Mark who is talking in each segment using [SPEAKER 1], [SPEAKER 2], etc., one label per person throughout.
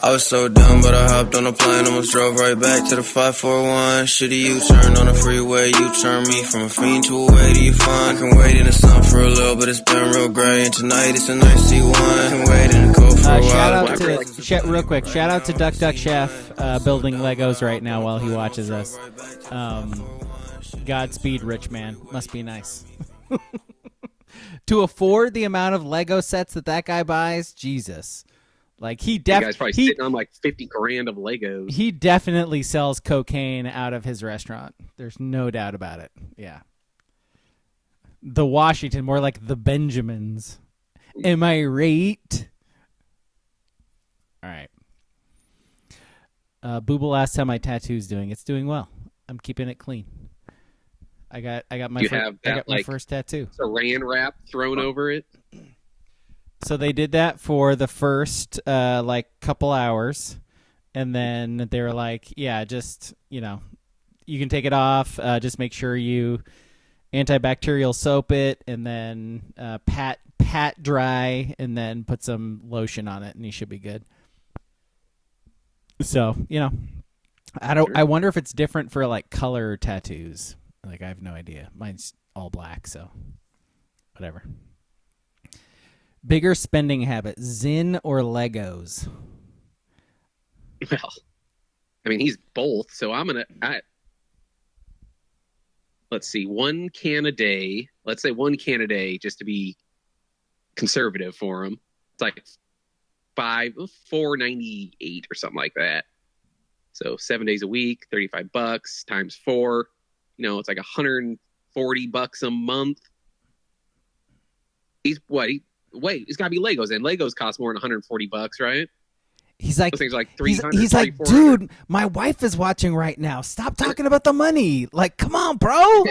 [SPEAKER 1] I was so dumb, but I hopped on a plane, almost drove right back to the 541. Shitty U-turn on the freeway, you turn me from a fiend to a way to you fun. I can wait in the sun for a little, but it's been real gray, and tonight it's a nice C1. I can wait in the cold for a while.
[SPEAKER 2] Real quick, shout out to Duck Chef building Legos right now while he watches us. Godspeed, rich man. Must be nice. To afford the amount of Lego sets that guy buys, Jesus. Like he definitely,
[SPEAKER 3] guy's probably sitting on like $50,000 of Legos.
[SPEAKER 2] He definitely sells cocaine out of his restaurant. There's no doubt about it. Yeah. The Washington, more like the Benjamins. Am I right? All right. Booble asked how my tattoo's doing. It's doing well. I'm keeping it clean. I got my first tattoo.
[SPEAKER 3] Saran wrap thrown over it.
[SPEAKER 2] So they did that for the first couple hours, and then they were like, "Yeah, just you can take it off. Just make sure you antibacterial soap it, and then pat dry, and then put some lotion on it, and you should be good." So I wonder if it's different for like color tattoos. Like I have no idea. Mine's all black, so whatever. Bigger spending habit, Zyn or Legos?
[SPEAKER 3] Well, I mean, he's both, so let's see, 1 can a day. Let's say 1 can a day, just to be conservative for him. It's like $4.98 or something like that. So 7 days a week, $35 times 4. It's like $140 a month. He's it's got to be Legos, and Legos cost more than $140, right?
[SPEAKER 2] He's like,
[SPEAKER 3] those things are like $300.
[SPEAKER 2] He's like, dude, my wife is watching right now. Stop talking about the money. Like, come on, bro.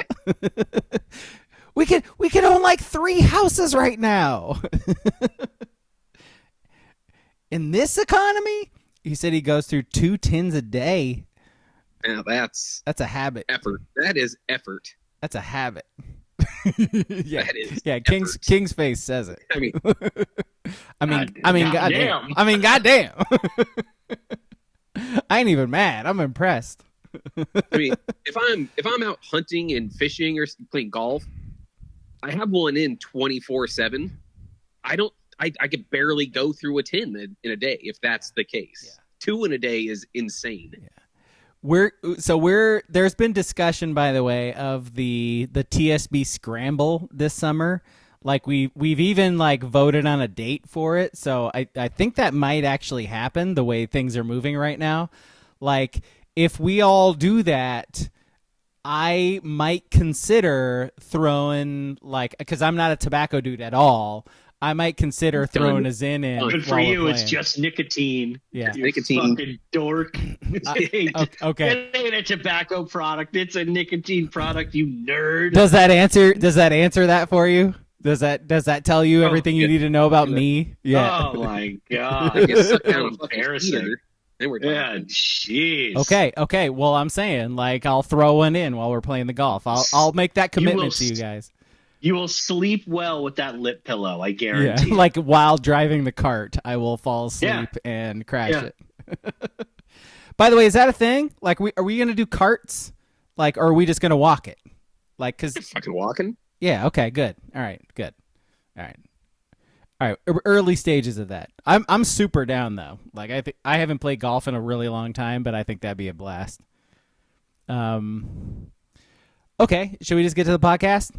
[SPEAKER 2] we could own like 3 houses right now. In this economy, he said he goes through 2 tins a day.
[SPEAKER 3] Now that's
[SPEAKER 2] a habit.
[SPEAKER 3] Effort. That is effort.
[SPEAKER 2] That's a habit. Yeah,
[SPEAKER 3] that is.
[SPEAKER 2] Yeah, King's face says it.
[SPEAKER 4] Goddamn.
[SPEAKER 2] Goddamn. I ain't even mad. I'm impressed.
[SPEAKER 3] I mean, if I'm out hunting and fishing or playing golf, I have one in 24/7. I could barely go through a tin in a day if that's the case. Yeah. 2 in a day is insane.
[SPEAKER 2] Yeah. There's been discussion, by the way, of the TSB scramble this summer. Like we've even like voted on a date for it. So I think that might actually happen the way things are moving right now. Like if we all do that, I might consider throwing because I'm not a tobacco dude at all. I might consider throwing a Zyn in.
[SPEAKER 4] Good for you. It's just nicotine.
[SPEAKER 2] Yeah,
[SPEAKER 4] you nicotine. Fucking dork.
[SPEAKER 2] Okay.
[SPEAKER 4] It ain't a tobacco product. It's a nicotine product. You nerd.
[SPEAKER 2] Does that answer that for you? Does that tell you everything you need to know about me? Yeah.
[SPEAKER 4] Oh my god.
[SPEAKER 3] Embarrassing.
[SPEAKER 4] Yeah, jeez.
[SPEAKER 2] Okay. Well, I'm saying I'll throw one in while we're playing the golf. I'll make that commitment to you guys.
[SPEAKER 4] You will sleep well with that lip pillow, I guarantee.
[SPEAKER 2] Yeah, like while driving the cart, I will fall asleep and crash it. By the way, is that a thing? Like, are we going to do carts? Like, or are we just going to walk it? Like, because
[SPEAKER 3] fucking walking.
[SPEAKER 2] Yeah. Okay. Good. All right. Good. All right. Early stages of that. I'm super down though. Like, I haven't played golf in a really long time, but I think that'd be a blast. Okay. Should we just get to the podcast?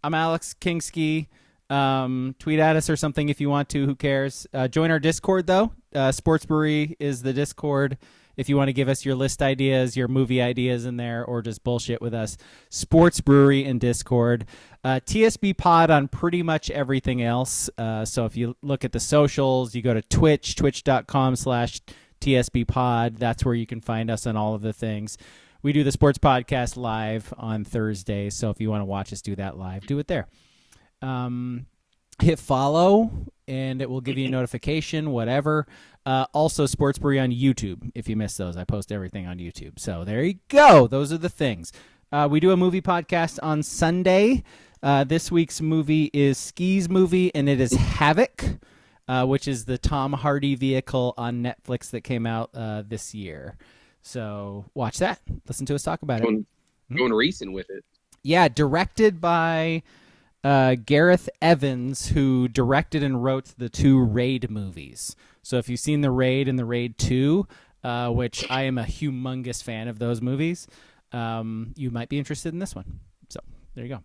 [SPEAKER 2] I'm Alex Kingski. Tweet at us or something if you want to. Who cares? Join our Discord, though. Sports Brewery is the Discord. If you want to give us your list ideas, your movie ideas in there, or just bullshit with us, Sports Brewery and Discord. TSB Pod on pretty much everything else. So if you look at the socials, you go to Twitch, twitch.com/TSB Pod. That's where you can find us on all of the things. We do the sports podcast live on Thursdays, so if you want to watch us do that live, do it there. Hit follow, and it will give you a notification, whatever. Also, Sports Brewery on YouTube, if you missed those. I post everything on YouTube. So there you go. Those are the things. We do a movie podcast on Sunday. This week's movie is Ski's movie, and it is Havoc. which is the Tom Hardy vehicle on Netflix that came out this year. So watch that. Listen to us talk about it.
[SPEAKER 3] Going recent with it.
[SPEAKER 2] Yeah, directed by Gareth Evans, who directed and wrote the 2 Raid movies. So if you've seen The Raid and The Raid 2, which I am a humongous fan of those movies, you might be interested in this one. So there you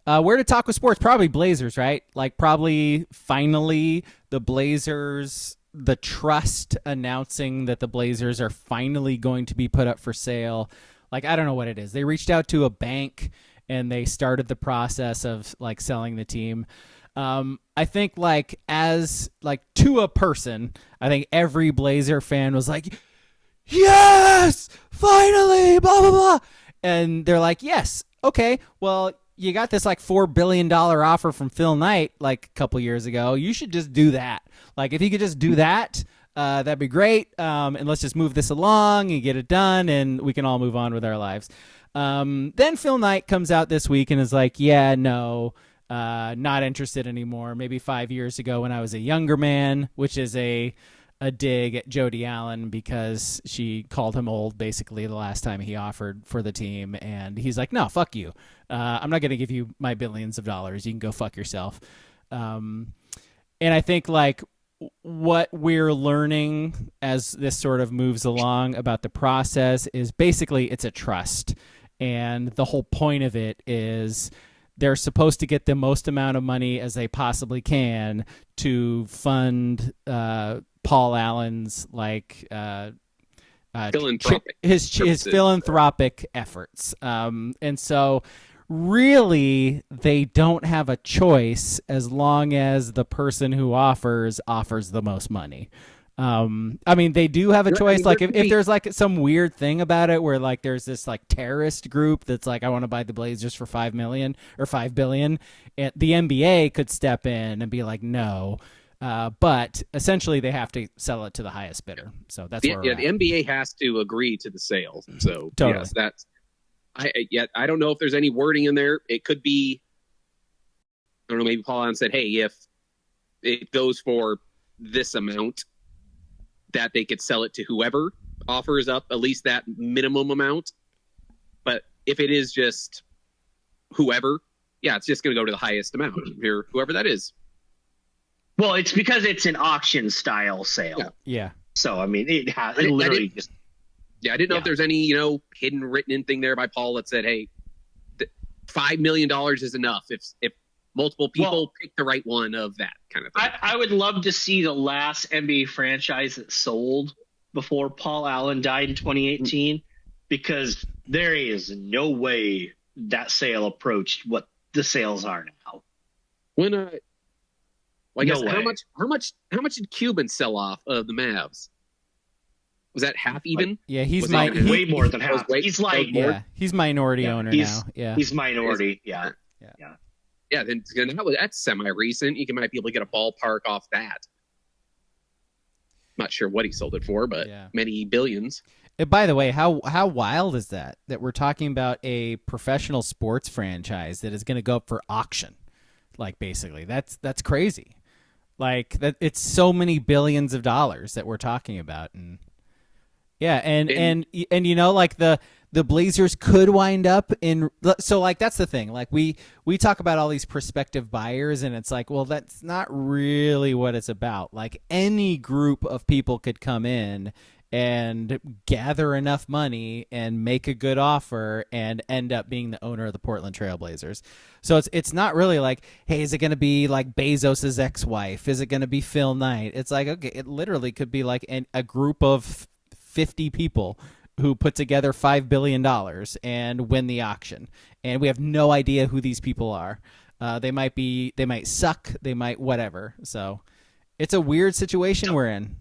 [SPEAKER 2] go. Where to talk with sports? Probably Blazers, right? Like probably finally the Blazers, the trust announcing that the Blazers are finally going to be put up for sale. Like, I don't know what it is. They reached out to a bank and they started the process of like selling the team. I think like as like to a person, I think every Blazer fan was like, yes, finally, blah, blah, blah. And they're like, yes, okay, well, you got this like $4 billion offer from Phil Knight like a couple years ago. You should just do that. Like if you could just do that, that'd be great. And let's just move this along and get it done and we can all move on with our lives. Then Phil Knight comes out this week and is like, yeah, no, not interested anymore. Maybe 5 years ago when I was a younger man, which is a dig at Jody Allen because she called him old basically the last time he offered for the team. And he's like, no, fuck you. I'm not going to give you my billions of dollars. You can go fuck yourself. And I think like what we're learning as this sort of moves along about the process is basically it's a trust. And the whole point of it is they're supposed to get the most amount of money as they possibly can to fund Paul Allen's like
[SPEAKER 3] Philanthropic
[SPEAKER 2] his philanthropic efforts. And so really they don't have a choice as long as the person who offers the most money. I mean, they do have a choice. Like if there's like some weird thing about it where like there's this like terrorist group that's like, I want to buy the Blazers for $5 million or $5 billion, and the NBA could step in and be like, no. But essentially they have to sell it to the highest bidder. So that's where
[SPEAKER 3] the NBA has to agree to the sale. So totally. Yes, that's I don't know if there's any wording in there. It could be, I don't know, maybe Paul Allen said, hey, if it goes for this amount, that they could sell it to whoever offers up at least that minimum amount. But if it is just whoever, yeah, it's just going to go to the highest amount here, whoever that is.
[SPEAKER 4] Well, it's because it's an auction style sale.
[SPEAKER 2] Yeah.
[SPEAKER 4] So, I mean, it literally just.
[SPEAKER 3] Yeah, I didn't know if there's any, hidden written in thing there by Paul that said, hey, $5 million is enough if multiple people pick the right one of that kind of thing.
[SPEAKER 4] I would love to see the last NBA franchise that sold before Paul Allen died in 2018, because there is no way that sale approached what the sales are now.
[SPEAKER 3] I guess how much did Cuban sell off of the Mavs? Was that half even?
[SPEAKER 2] Yeah, he's
[SPEAKER 4] way more than half. He's like
[SPEAKER 2] he's minority owner now. Yeah,
[SPEAKER 4] he's minority. Yeah.
[SPEAKER 3] Yeah, then that's semi-recent. You might be able to get a ballpark off that. Not sure what he sold it for, but many billions.
[SPEAKER 2] By the way, how wild is that we're talking about a professional sports franchise that is going to go up for auction? Like, basically, that's crazy. Like, that it's so many billions of dollars that we're talking about, and and like the Blazers could wind up in. So like that's the thing. Like we talk about all these prospective buyers, and it's like, well, that's not really what it's about. Like any group of people could come in and gather enough money and make a good offer and end up being the owner of the Portland Trail Blazers. So it's not really like, hey, is it going to be like Bezos's ex-wife? Is it going to be Phil Knight? It's like, okay, it literally could be like a group of 50 people who put together $5 billion and win the auction. And we have no idea who these people are. They might suck. They might whatever. So it's a weird situation we're in,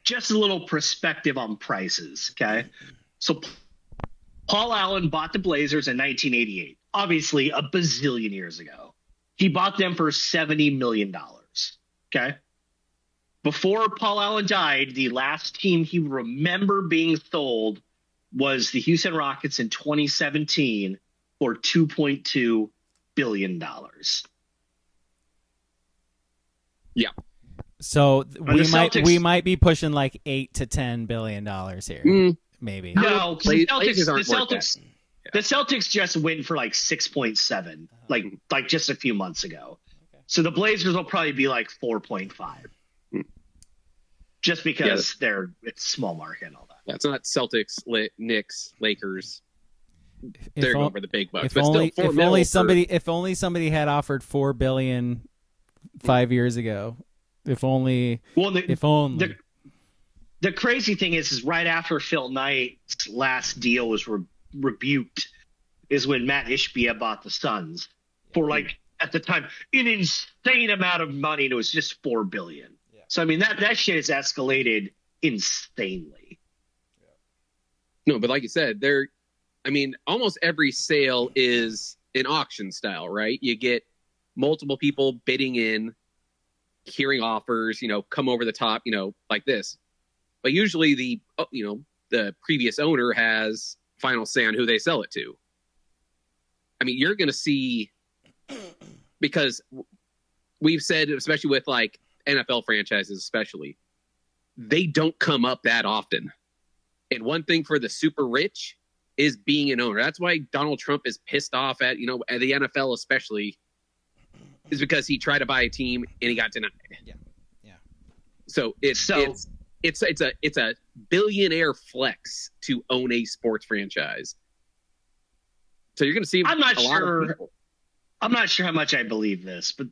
[SPEAKER 4] Just a little perspective on prices, okay? So Paul Allen bought the Blazers in 1988, obviously a bazillion years ago. He bought them for $70 million, okay? Before Paul Allen died, the last team he would remember being sold was the Houston Rockets in 2017 for $2.2 billion.
[SPEAKER 3] Yeah.
[SPEAKER 2] So
[SPEAKER 4] Celtics,
[SPEAKER 2] we might be pushing like $8 to $10 billion here, maybe.
[SPEAKER 4] No,
[SPEAKER 3] the
[SPEAKER 4] the Celtics just went for like 6.7, like just a few months ago. Okay. So the Blazers will probably be like 4.5, just because it's small market and all that.
[SPEAKER 3] Yeah, it's not Celtics, Knicks, Lakers. They're going for the big bucks.
[SPEAKER 2] If only somebody had offered $4 billion 5 years ago. If only.
[SPEAKER 4] Well,
[SPEAKER 2] if only.
[SPEAKER 4] The crazy thing is right after Phil Knight's last deal was rebuked, is when Matt Ishbia bought the Suns for like at the time an insane amount of money, and it was just $4 billion. Yeah. So I mean that shit has escalated insanely.
[SPEAKER 3] No, but like you said, almost every sale is an auction style, right? You get multiple people bidding in, hearing offers, come over the top, like this. But usually the previous owner has final say on who they sell it to. I mean, you're going to see, because we've said, especially with like NFL franchises, especially, they don't come up that often. And one thing for the super rich is being an owner. That's why Donald Trump is pissed off at the NFL, especially, is because he tried to buy a team and he got denied. Yeah. So it's a billionaire flex to own a sports franchise. So you're going to see.
[SPEAKER 4] I'm not sure how much I believe this, but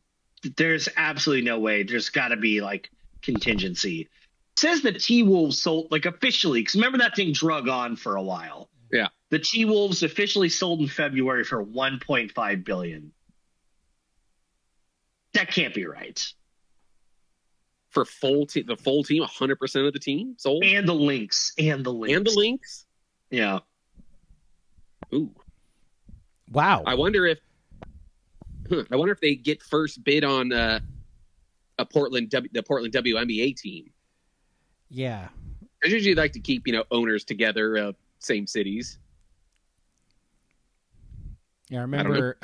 [SPEAKER 4] there's absolutely no way. There's got to be like contingency. It says the T-Wolves sold like officially, because remember that thing drug on for a while.
[SPEAKER 3] Yeah.
[SPEAKER 4] The T-Wolves officially sold in February for $1.5 billion. That can't be right.
[SPEAKER 3] For the full team, 100% of the team sold?
[SPEAKER 4] And the Lynx. Yeah.
[SPEAKER 3] Ooh.
[SPEAKER 2] Wow.
[SPEAKER 3] I wonder if they get first bid on the Portland WNBA team.
[SPEAKER 2] Yeah.
[SPEAKER 3] I usually like to keep, owners together, same cities.
[SPEAKER 2] Yeah, I remember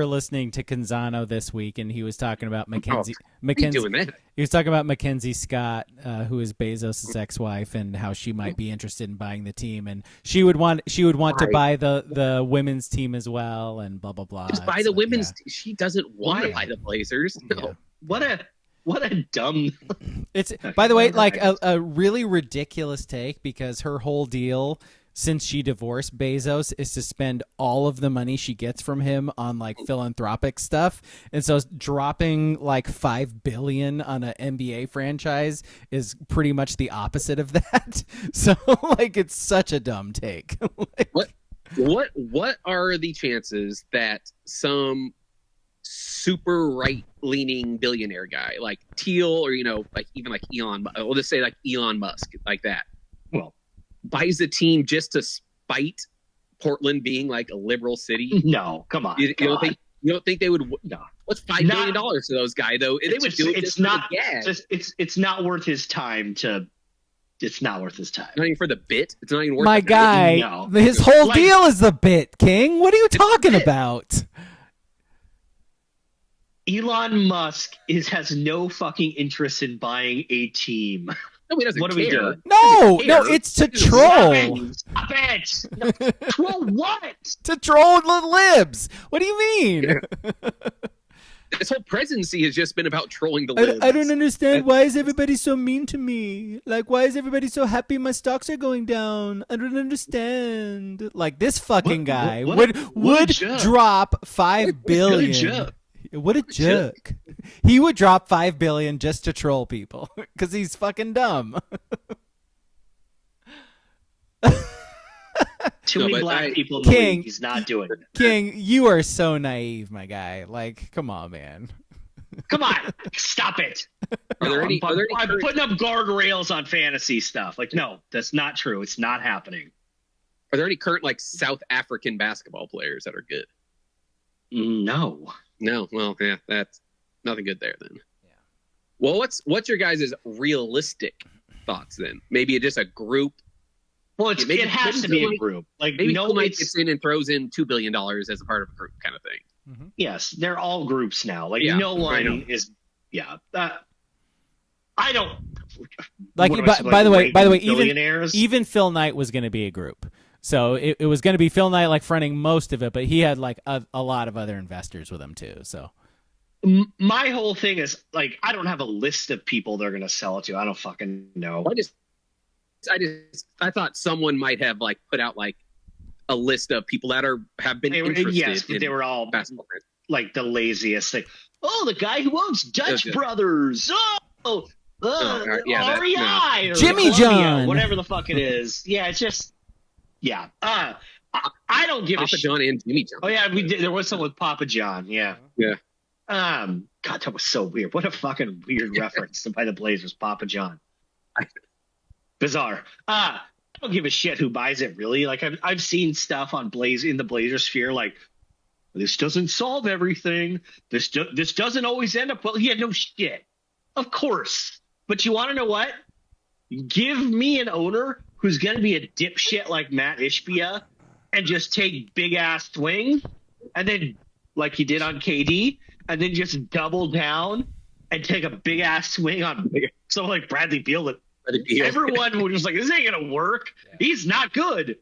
[SPEAKER 2] listening to Canzano this week, and he was talking about Mackenzie.
[SPEAKER 3] Doing that?
[SPEAKER 2] He was talking about Mackenzie Scott, who is Bezos' ex-wife, and how she might be interested in buying the team, and she would want to buy the women's team as well, and blah blah blah.
[SPEAKER 3] Just buy the women's. Yeah. She doesn't want to buy the Blazers. No.
[SPEAKER 4] Yeah. What a dumb.
[SPEAKER 2] It's, by the way, like a really ridiculous take, because her whole deal since she divorced Bezos is to spend all of the money she gets from him on like philanthropic stuff. And so dropping like $5 billion on an NBA franchise is pretty much the opposite of that. So like, it's such a dumb take.
[SPEAKER 3] What are the chances that some super right-leaning billionaire guy like Thiel, or like even like Elon, we'll just say like Elon Musk, like that, buys a team just to spite Portland being like a liberal city?
[SPEAKER 4] No, come on.
[SPEAKER 3] You don't think they would? No. What's $5 billion to those guys though? They would do it.
[SPEAKER 4] It's not. It's not worth his time to. It's not worth his time.
[SPEAKER 3] Not even for the bit. It's not even worth.
[SPEAKER 2] My guy, no. His whole deal is the bit, King. What are you talking about?
[SPEAKER 4] Elon Musk has no fucking interest in buying a team.
[SPEAKER 3] No, he doesn't care.
[SPEAKER 2] No, it's to troll.
[SPEAKER 4] Stop it. No, troll what?
[SPEAKER 2] To troll the libs. What do you mean?
[SPEAKER 3] This whole presidency has just been about trolling the libs.
[SPEAKER 2] I don't understand. Why is everybody so mean to me? Like, why is everybody so happy my stocks are going down? I don't understand. Like, this fucking guy would drop $5 billion. What a jerk. He would drop $5 billion just to troll people because he's fucking dumb.
[SPEAKER 4] Too many black people in the league. He's not doing it.
[SPEAKER 2] King, you are so naive, my guy. Like, come on, man.
[SPEAKER 4] Come on. Stop it. I'm putting up guardrails on fantasy stuff. Like, no, that's not true. It's not happening.
[SPEAKER 3] Are there any current like South African basketball players that are good?
[SPEAKER 4] No.
[SPEAKER 3] Well, yeah, that's nothing good there then. Yeah. Well, what's your guys' realistic thoughts then? Maybe just a group.
[SPEAKER 4] Well, it has to be a group. Like
[SPEAKER 3] maybe somebody gets in and throws in $2 billion as a part of a group kind of thing.
[SPEAKER 4] Mm-hmm. Yes, they're all groups now. Like no one is Yeah. I don't
[SPEAKER 2] like.
[SPEAKER 4] what am I supposed
[SPEAKER 2] By
[SPEAKER 4] to
[SPEAKER 2] the way,
[SPEAKER 4] billionaires?
[SPEAKER 2] even Phil Knight was going to be a group. So it was going to be Phil Knight like fronting most of it, but he had like a lot of other investors with him too. So
[SPEAKER 4] My whole thing is like I don't have a list of people they're going to sell it to. I don't fucking know.
[SPEAKER 3] I thought someone might have like put out like a list of people that have been interested.
[SPEAKER 4] Yes, but
[SPEAKER 3] in
[SPEAKER 4] they were all
[SPEAKER 3] basketball.
[SPEAKER 4] like the laziest thing. Oh, the guy who owns Dutch Brothers. REI or
[SPEAKER 2] Jimmy
[SPEAKER 4] Columbia,
[SPEAKER 2] John,
[SPEAKER 4] whatever the fuck it is. Yeah, it's just I don't give
[SPEAKER 3] Papa
[SPEAKER 4] a shit.
[SPEAKER 3] John and Jimmy John.
[SPEAKER 4] Oh yeah, there was someone with Papa John. Yeah.
[SPEAKER 3] Yeah.
[SPEAKER 4] God, that was so weird. What a fucking weird reference by the Blazers, Papa John. Bizarre. I don't give a shit who buys it, really. Like I've seen stuff on in the Blazer sphere, like this doesn't solve everything. This doesn't always end up well. Yeah, no shit. Of course. But you want to know what? Give me an owner who's going to be a dipshit like Matt Ishbia and just take big ass swings, and then like he did on KD, and then just double down and take a big ass swing on someone like Bradley Beal that everyone was just like, this ain't going to work. Yeah. He's not good.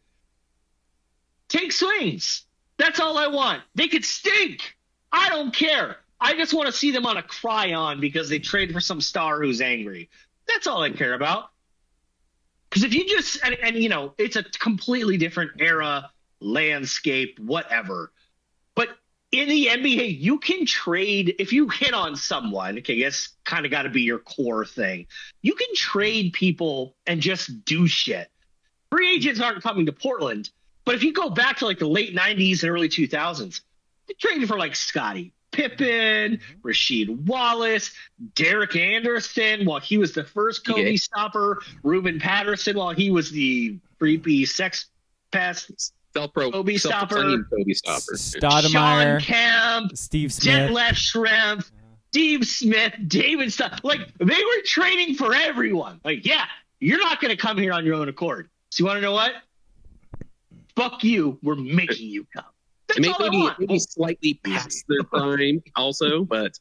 [SPEAKER 4] Take swings. That's all I want. They could stink. I don't care. I just want to see them on a cry-on because they traded for some star who's angry. That's all I care about. Because if you just and you know, it's a completely different era, landscape, whatever. But in the NBA, you can trade if you hit on someone. Okay, that's kind of got to be your core thing. You can trade people and just do shit. Free agents aren't coming to Portland, but if you go back to like the late '90s and early 2000s, they traded for like Scottie Pippen, Rasheed Wallace, Derek Anderson while he was the first Kobe stopper, Ruben Patterson while he was the creepy sex pest Kobe stopper,
[SPEAKER 2] Stoudemire,
[SPEAKER 4] Sean Kemp,
[SPEAKER 2] Steve Smith,
[SPEAKER 4] Detlef Schrempf, Steve Smith, David Stuff. Like they were trading for everyone. Like, yeah, you're not going to come here on your own accord. So you want to know what? Fuck you. We're making you come. That's all I want.
[SPEAKER 3] Maybe slightly past their prime also, but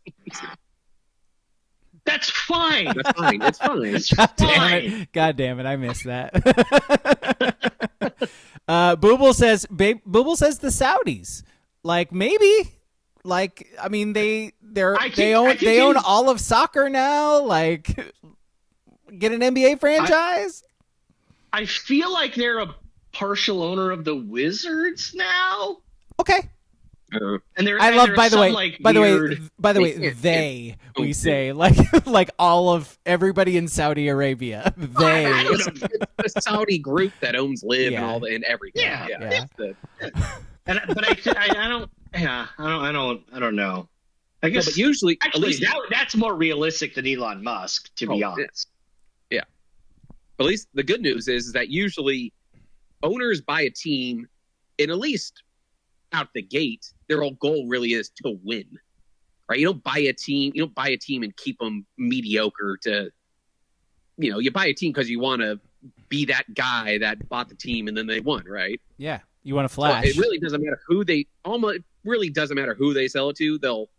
[SPEAKER 4] that's fine.
[SPEAKER 3] That's fine. It's fine.
[SPEAKER 4] It's fine.
[SPEAKER 2] God damn it, I missed that. Booble says the Saudis. Like maybe. Like I mean they own all of soccer now. Like get an NBA franchise.
[SPEAKER 4] I feel like they're a partial owner of the Wizards now.
[SPEAKER 2] Okay.
[SPEAKER 4] And
[SPEAKER 2] I love. By the way, we
[SPEAKER 3] Oh,
[SPEAKER 2] say like all of everybody in Saudi Arabia. They.
[SPEAKER 3] It's the Saudi group that owns Live and all and everything.
[SPEAKER 2] Yeah.
[SPEAKER 4] I don't know. I guess,
[SPEAKER 3] but usually,
[SPEAKER 4] actually,
[SPEAKER 3] at least
[SPEAKER 4] that's more realistic than Elon Musk, to be honest.
[SPEAKER 3] Yeah. At least the good news is that usually owners buy a team, and at least out the gate, their whole goal really is to win, right? You don't buy a team and keep them mediocre you buy a team because you want to be that guy that bought the team and then they won, right?
[SPEAKER 2] Yeah. You want to flash.
[SPEAKER 3] So it really doesn't matter who they sell it to. They'll,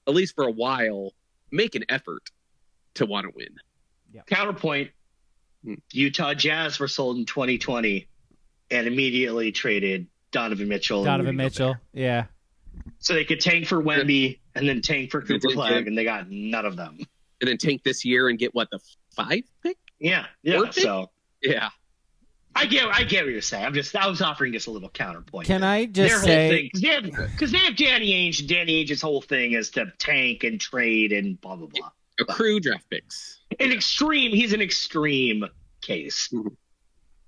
[SPEAKER 3] at least for a while, make an effort to want to win.
[SPEAKER 4] Yeah. Counterpoint, Utah Jazz were sold in 2020 and immediately traded Donovan Mitchell.
[SPEAKER 2] Yeah. So
[SPEAKER 4] they could tank for Wemby and then tank for Cooper Flag, and they got none of them.
[SPEAKER 3] And then tank this year and get the 5 pick?
[SPEAKER 4] Yeah. So
[SPEAKER 3] yeah,
[SPEAKER 4] I get what you're saying. I was offering just a little counterpoint.
[SPEAKER 2] Can I just say
[SPEAKER 4] because they have Danny Ainge, and Danny Ainge's whole thing is to tank and trade and blah blah blah.
[SPEAKER 3] Accrue draft picks.
[SPEAKER 4] He's an extreme case.
[SPEAKER 3] Mm-hmm.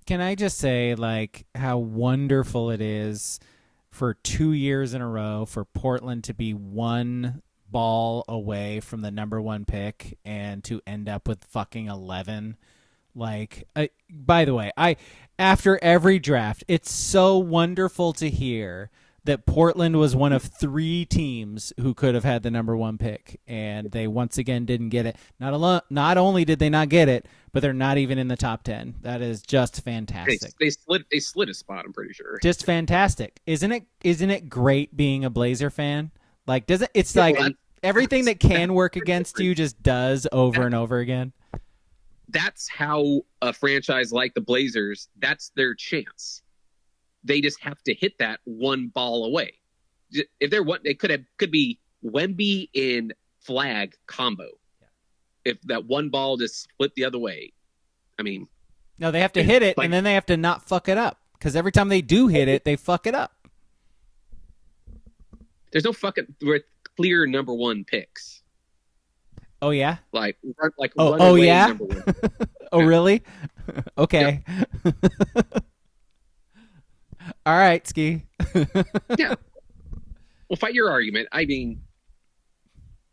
[SPEAKER 2] Can I just say, like, how wonderful it is for 2 years in a row for Portland to be one ball away from the number 1 pick and to end up with fucking 11. Like, by the way, after every draft, it's so wonderful to hear that Portland was one of 3 teams who could have had the number 1 pick, and they once again didn't get it. Not only did they not get it, but they're not even in the top 10. That is just fantastic.
[SPEAKER 3] They slid a spot, I'm pretty sure.
[SPEAKER 2] Just fantastic. Isn't it great being a Blazer fan? Like, Everything that can work against you just does over and over again.
[SPEAKER 3] That's how a franchise like the Blazers, that's their chance. They just have to hit that one ball away. If they're one, it could be Wemby and Flag combo. Yeah. If that one ball just split the other way, I mean,
[SPEAKER 2] no, they have to hit it, and then they have to not fuck it up, because every time they do hit it, they fuck it up.
[SPEAKER 3] There's no fucking clear number one picks.
[SPEAKER 2] Oh yeah,
[SPEAKER 3] like
[SPEAKER 2] oh yeah.
[SPEAKER 3] Number one.
[SPEAKER 2] Oh really? Okay. Yeah. All right, Ski.
[SPEAKER 3] Yeah. Well, fight your argument. I mean,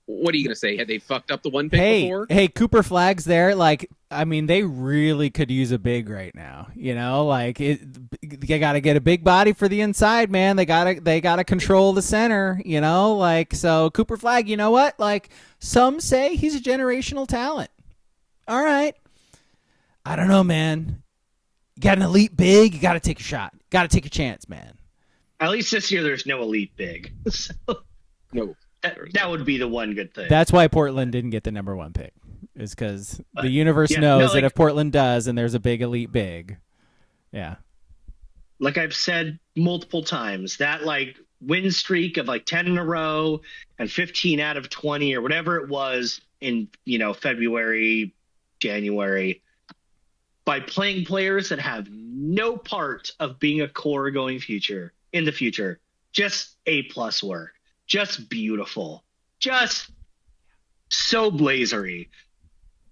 [SPEAKER 3] what are you going to say? Had they fucked up the one pick before?
[SPEAKER 2] Hey, Cooper Flag's there. Like, I mean, they really could use a big right now. You know, like they got to get a big body for the inside, man. They gotta control the center. You know, like, so Cooper Flag. You know what? Like, some say he's a generational talent. All right. I don't know, man. You got an elite big. You got to take a shot. Got to take a chance, man.
[SPEAKER 4] At least this year, there's no elite big. So
[SPEAKER 3] no.
[SPEAKER 4] That would be the one good thing.
[SPEAKER 2] That's why Portland didn't get the number one pick, is because the universe knows that if Portland does and there's a big elite big, yeah.
[SPEAKER 4] Like I've said multiple times, that like win streak of like 10 in a row and 15 out of 20 or whatever it was in, February, January, by playing players that have no part of being a core going in the future, just A+ work. Just beautiful. Just so blazery.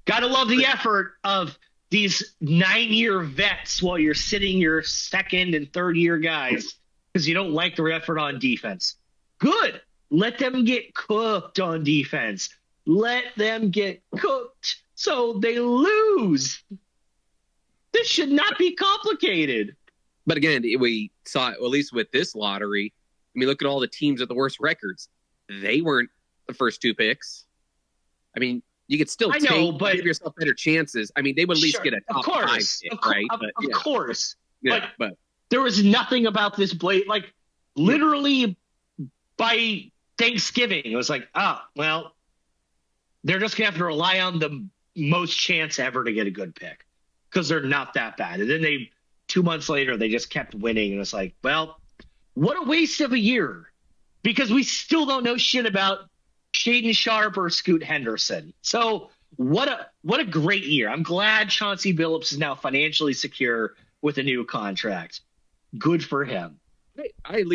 [SPEAKER 4] Gotta love the effort of these 9-year vets while you're sitting your second and third year guys because you don't like their effort on defense. Good. Let them get cooked on defense. Let them get cooked so they lose. This should not be complicated.
[SPEAKER 3] But again, we saw it, at least with this lottery. I mean, look at all the teams with the worst records. They weren't the first two picks. I mean, you could still give yourself better chances. I mean, they would at least get a top 5 pick, right?
[SPEAKER 4] Of course.
[SPEAKER 3] Yeah,
[SPEAKER 4] but there was nothing about this blade. Like, literally by Thanksgiving, it was like, they're just going to have to rely on the most chance ever to get a good pick because they're not that bad. And then 2 months later, they just kept winning. And it's like, well, what a waste of a year, because we still don't know shit about Shaden Sharp or Scoot Henderson. So what a great year. I'm glad Chauncey Billups is now financially secure with a new contract. Good for him.
[SPEAKER 3] I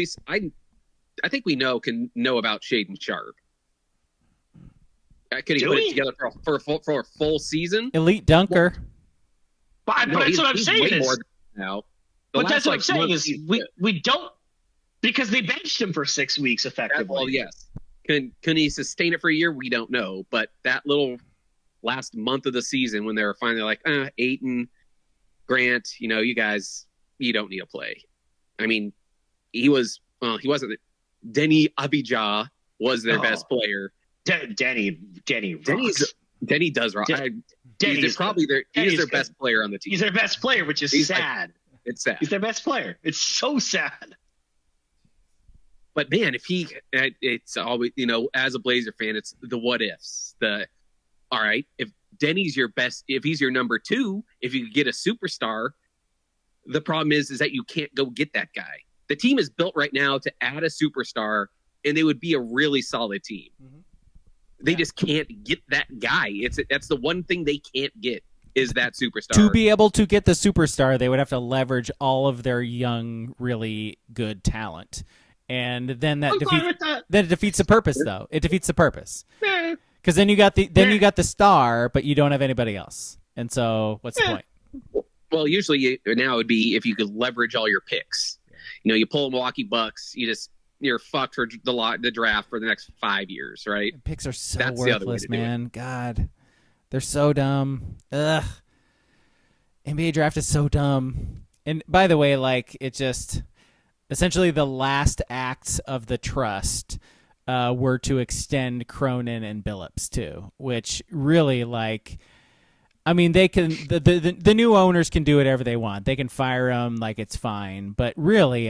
[SPEAKER 3] think we can know about Shaden Sharp. Could he put it together for a full season?
[SPEAKER 2] Elite dunker.
[SPEAKER 4] But that's what I'm saying is now. But that's what I'm saying is we don't. Because they benched him for 6 weeks effectively.
[SPEAKER 3] Well, yes. Can he sustain it for a year? We don't know. But that little last month of the season when they were finally like, Ayton, Grant, you guys, you don't need to play. I mean, he wasn't. Denny Abidja was their best player.
[SPEAKER 4] Denny rocks.
[SPEAKER 3] Denny does rock. He's probably their best player on the team.
[SPEAKER 4] He's their best player, which is sad.
[SPEAKER 3] It's sad.
[SPEAKER 4] He's their best player. It's so sad.
[SPEAKER 3] But man, it's always, as a Blazer fan, it's the what ifs. All right, if Denny's your best, if he's your number 2, if you could get a superstar, the problem is that you can't go get that guy. The team is built right now to add a superstar, and they would be a really solid team. Mm-hmm. They just can't get that guy. That's the one thing they can't get is that superstar.
[SPEAKER 2] To be able to get the superstar, they would have to leverage all of their young, really good talent. And then it defeats the purpose, though. It defeats the purpose because then you got the star, but you don't have anybody else. And so, what's the point?
[SPEAKER 3] Well, usually now it would be if you could leverage all your picks. You pull Milwaukee Bucks, you're fucked for the draft for the next 5 years, right?
[SPEAKER 2] Picks are so worthless, man. God, they're so dumb. Ugh. NBA draft is so dumb. And by the way, like it just. Essentially, the last acts of the trust were to extend Cronin and Billups too, which really, they can. The new owners can do whatever they want. They can fire them, like it's fine. But really,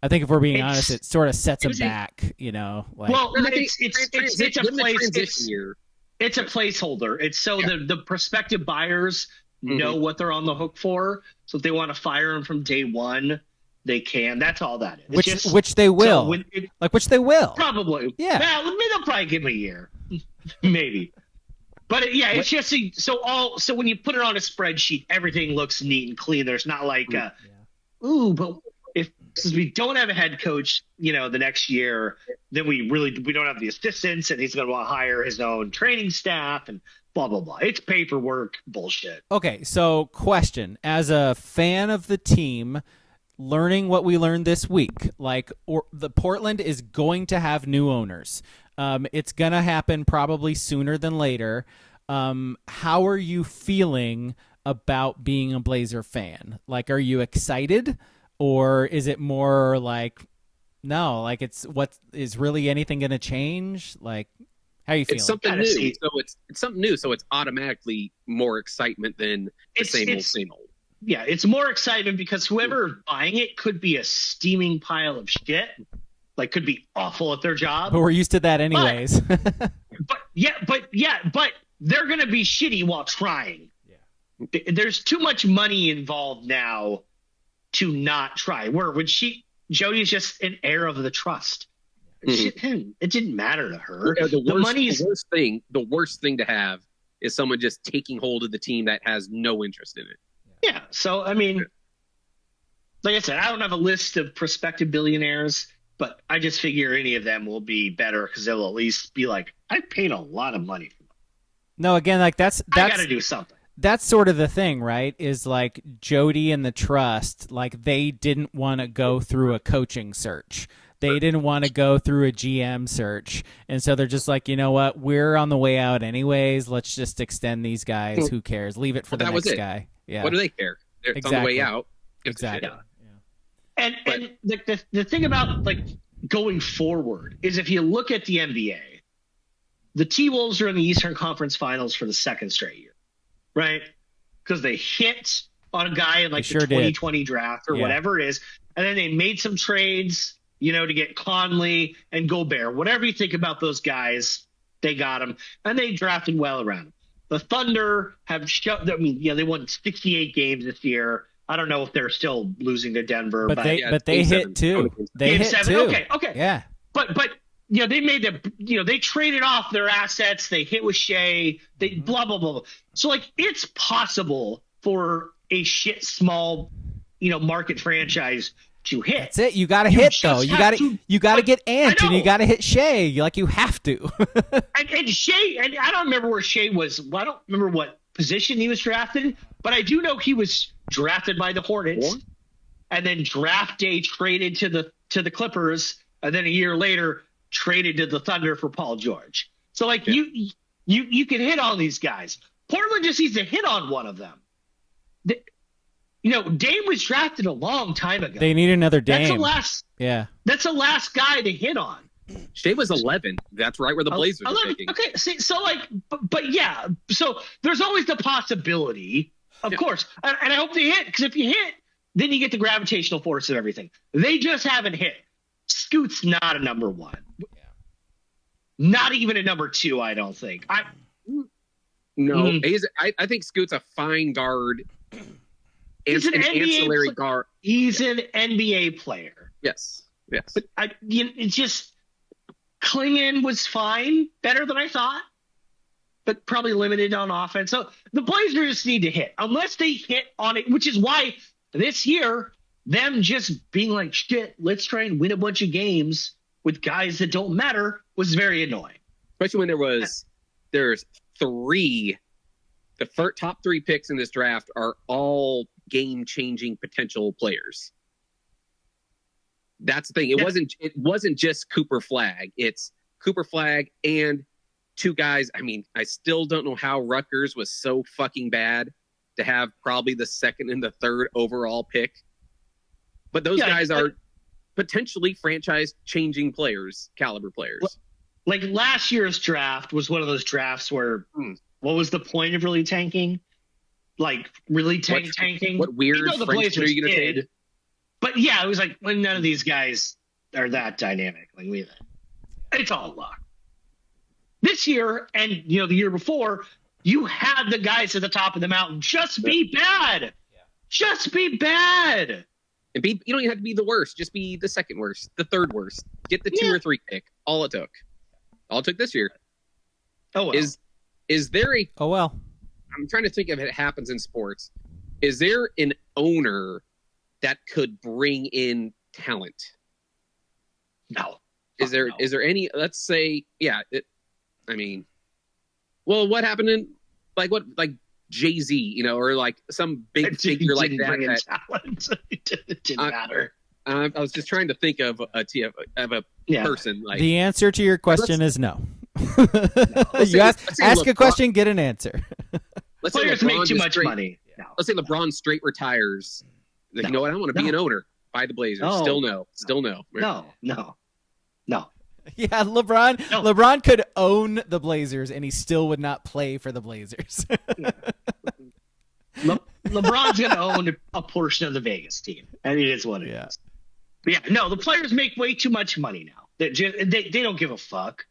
[SPEAKER 2] I think if we're being
[SPEAKER 4] It's-
[SPEAKER 2] honest, it sort of sets
[SPEAKER 4] it
[SPEAKER 2] them
[SPEAKER 4] was
[SPEAKER 2] back. You know, like
[SPEAKER 4] Well,
[SPEAKER 3] I think
[SPEAKER 4] it's a
[SPEAKER 3] when the
[SPEAKER 4] place.
[SPEAKER 3] transition year.
[SPEAKER 4] It's a placeholder. It's so the prospective buyers know what they're on the hook for. So if they want to fire them from day one, they can. That's all that is.
[SPEAKER 2] which they will, which they will.
[SPEAKER 4] Probably.
[SPEAKER 2] Yeah.
[SPEAKER 4] Well, they'll probably give him a year, maybe. But it's just so when you put it on a spreadsheet, everything looks neat and clean. There's not like but since we don't have a head coach, the next year, then we don't have the assistants, and he's going to want to hire his own training staff and blah blah blah. It's paperwork bullshit.
[SPEAKER 2] Okay, so question: as a fan of the team, learning what we learned this week, the Portland is going to have new owners. It's going to happen probably sooner than later. How are you feeling about being a Blazer fan? Like, are you excited? Or is it more like, no, like it's what is really anything going to change? Like, how are you feeling?
[SPEAKER 3] It's something new, so it's something new, so it's automatically more excitement than the same old.
[SPEAKER 4] Yeah, it's more excitement because whoever buying it could be a steaming pile of shit, like could be awful at their job.
[SPEAKER 2] But we're used to that anyways.
[SPEAKER 4] But they're going to be shitty while trying. Yeah. There's too much money involved now to not try. Jody's just an heir of the trust. It didn't matter to her.
[SPEAKER 3] Yeah, the worst thing to have is someone just taking hold of the team that has no interest in it.
[SPEAKER 4] Yeah. So, I mean, like I said, I don't have a list of prospective billionaires, but I just figure any of them will be better because they'll at least be like, I paid a lot of money for them.
[SPEAKER 2] No, again, like that's
[SPEAKER 4] I got to do something.
[SPEAKER 2] That's sort of the thing, right? Is like Jody and the trust, like they didn't want to go through a coaching search. They didn't want to go through a GM search. And so they're just like, you know what? We're on the way out anyways. Let's just extend these guys. Who cares? Leave it for the next guy. Yeah.
[SPEAKER 3] What do they care? It's on the way out.
[SPEAKER 2] Exactly.
[SPEAKER 4] Yeah. And the thing about like going forward is if you look at the NBA, the T-Wolves are in the Eastern Conference Finals for the second straight year. Right? Because they hit on a guy in like the 2020 draft or whatever it is. And then they made some trades, to get Conley and Gobert. Whatever you think about those guys, they got them. And they drafted well around them. The Thunder have they won 68 games this year. I don't know if they're still losing to Denver.
[SPEAKER 2] But they hit too. They hit too.
[SPEAKER 4] Okay.
[SPEAKER 2] Yeah.
[SPEAKER 4] But they made they traded off their assets. They hit with Shea. They blah, blah, blah. So, like, it's possible for a small, market franchise to hit.
[SPEAKER 2] That's it. You got to hit, though. You got to get Ant, and you got to hit Shea. You have to.
[SPEAKER 4] and Shea, and I don't remember where Shea was. I don't remember what position he was drafted, but I do know he was drafted by the Hornets, and then draft day traded to the Clippers, and then a year later traded to the Thunder for Paul George. So like you can hit on these guys. Portland just needs to hit on one of them. Dame was drafted a long time ago.
[SPEAKER 2] They need another Dame.
[SPEAKER 4] That's the last guy to hit on.
[SPEAKER 3] Shea was 11. That's right where the Blazers are picking.
[SPEAKER 4] Okay, see, so like, but yeah, so there's always the possibility, of course, and I hope they hit, because if you hit, then you get the gravitational force of everything. They just haven't hit. Scoot's not a number one. Not even a number two, I don't think. I think Scoot's a fine guard. He's an
[SPEAKER 3] ancillary guard.
[SPEAKER 4] He's an NBA player.
[SPEAKER 3] Yes.
[SPEAKER 4] But it's just Klingon was fine, better than I thought, but probably limited on offense. So the Blazers just need to hit, unless they hit on it, which is why this year them just being like, shit, let's try and win a bunch of games with guys that don't matter was very annoying.
[SPEAKER 3] Especially when there's three. The top three picks in this draft are all game-changing potential players. That's the thing. It wasn't just Cooper Flagg. It's Cooper Flagg and two guys. I mean, I still don't know how Rutgers was so fucking bad to have probably the second and the third overall pick. But those guys are potentially franchise-changing caliber players.
[SPEAKER 4] Like last year's draft was one of those drafts where what was the point of really tanking? Like really tanking?
[SPEAKER 3] What weird French are you going to take?
[SPEAKER 4] But yeah, it was like when none of these guys are that dynamic. Like it's all luck. This year and the year before, you had the guys at the top of the mountain. Just be bad. Yeah. Just be bad.
[SPEAKER 3] And you don't even have to be the worst. Just be the second worst, the third worst. Get the 2 or 3 pick. All it took this year.
[SPEAKER 4] Oh well.
[SPEAKER 3] Is there a?
[SPEAKER 2] Oh well.
[SPEAKER 3] I'm trying to think if it happens in sports. Is there an owner that could bring in talent?
[SPEAKER 4] No.
[SPEAKER 3] Is there any? Let's say, what happened in like Jay-Z, or like some big figure like that?
[SPEAKER 4] It didn't matter.
[SPEAKER 3] I was just trying to think of a person. Like,
[SPEAKER 2] the answer to your question is no. You ask a question, get an answer.
[SPEAKER 4] Players make too much money.
[SPEAKER 3] No. Let's say LeBron straight retires. Like, you know what? I want to be an owner. Buy the Blazers.
[SPEAKER 4] No.
[SPEAKER 3] Still no. Still no.
[SPEAKER 4] No.
[SPEAKER 2] Yeah, LeBron could own the Blazers, and he still would not play for the Blazers.
[SPEAKER 4] LeBron's going to own a portion of the Vegas team, and it is what it is. But yeah, no, the players make way too much money now. They don't give a fuck.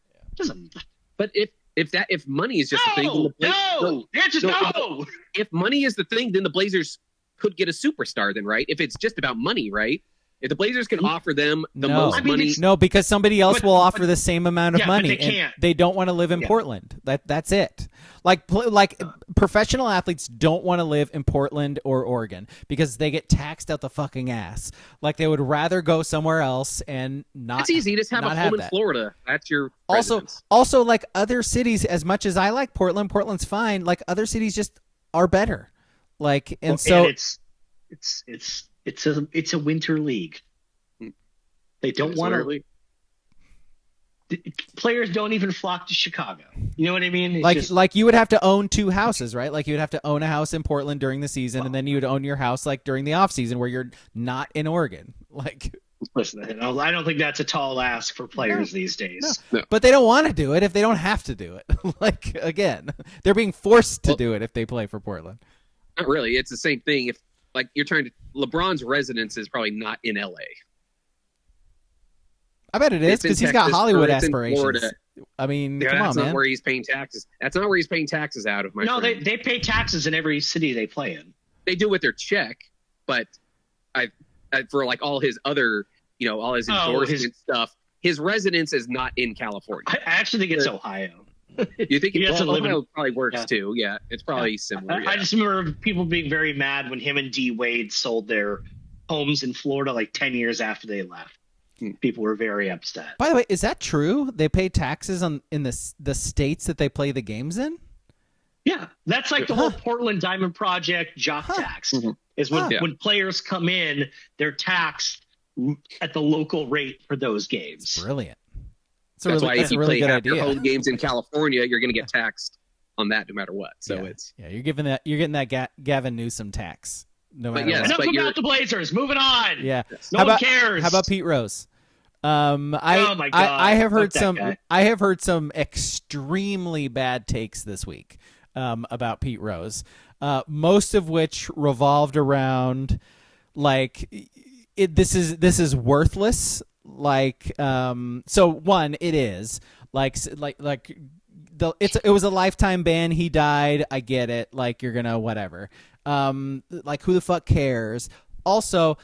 [SPEAKER 3] But if money is just the thing,
[SPEAKER 4] the answer's no.
[SPEAKER 3] If money is the thing, then the Blazers could get a superstar. Then, right? If it's just about money, right? If the Blazers can offer them the most money,
[SPEAKER 2] no, because somebody else will offer the same amount of money,
[SPEAKER 4] but they can't.
[SPEAKER 2] And they don't want to live in Portland. That's it. Like professional athletes don't want to live in Portland or Oregon because they get taxed out the fucking ass. Like they would rather go somewhere else and not.
[SPEAKER 3] It's easy. Just have a home in Florida. That's your residence.
[SPEAKER 2] Also, like other cities, as much as I like Portland's fine. Like other cities just are better. Like and
[SPEAKER 4] it's a winter league. They don't want to. Players don't even flock to Chicago. You know what I mean?
[SPEAKER 2] Like you would have to own 2 houses, right? Like you would have to own a house in Portland during the season, and then you would own your house like during the off season where you're not in Oregon. Like,
[SPEAKER 4] listen, I don't think that's a tall ask for players these days.
[SPEAKER 3] No.
[SPEAKER 2] But they don't want to do it if they don't have to do it. Like again, they're being forced to do it if they play for Portland.
[SPEAKER 3] Not really. It's the same thing. If like you're trying to, LeBron's residence is probably not in LA.
[SPEAKER 2] I bet it is because he's got Hollywood aspirations. I mean, come on, man.
[SPEAKER 3] That's not where he's paying taxes. That's not where he's paying taxes out of.
[SPEAKER 4] They pay taxes in every city they play in.
[SPEAKER 3] They do with their check, but for like all his other, all his endorsement stuff, his residence is not in California.
[SPEAKER 4] I actually think it's Ohio.
[SPEAKER 3] You think Ohio probably works too? Yeah, it's probably similar.
[SPEAKER 4] I just remember people being very mad when him and D Wade sold their homes in Florida like 10 years after they left. People were very upset.
[SPEAKER 2] By the way, is that true? They pay taxes in the states that they play the games in?
[SPEAKER 4] Yeah, that's like the whole Portland Diamond Project jock tax. Mm-hmm. Is when players come in, they're taxed at the local rate for those games.
[SPEAKER 2] Brilliant.
[SPEAKER 3] That's why if you play half your home games in California, you're going to get taxed on that no matter what. So
[SPEAKER 2] you're getting that Gavin Newsom tax. No matter what.
[SPEAKER 4] Enough about the Blazers. Moving on.
[SPEAKER 2] Yeah.
[SPEAKER 4] No one cares.
[SPEAKER 2] How about Pete Rose?
[SPEAKER 4] Oh my God.
[SPEAKER 2] I have heard some extremely bad takes this week about Pete Rose. Most of which revolved around like this is worthless. Like so one, it is it was a lifetime ban. He died. I get it. Like you're gonna whatever. Like who the fuck cares? Also,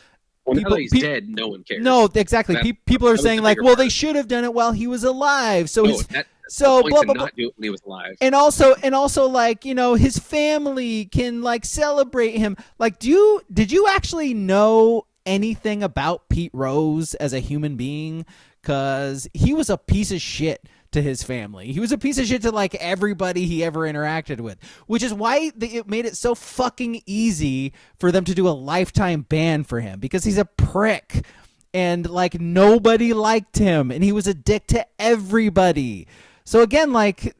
[SPEAKER 3] now that he's dead, no one cares.
[SPEAKER 2] No, exactly. People are saying like, well, they should have done it while he was alive. So blah blah blah.
[SPEAKER 3] Not do it when he was alive.
[SPEAKER 2] And also like his family can like celebrate him. Like, did you actually know anything about Pete Rose as a human being? Because he was a piece of shit to his family. He was a piece of shit to like everybody he ever interacted with, which is why it made it so fucking easy for them to do a lifetime ban for him, because he's a prick and like nobody liked him and he was a dick to everybody. So again, like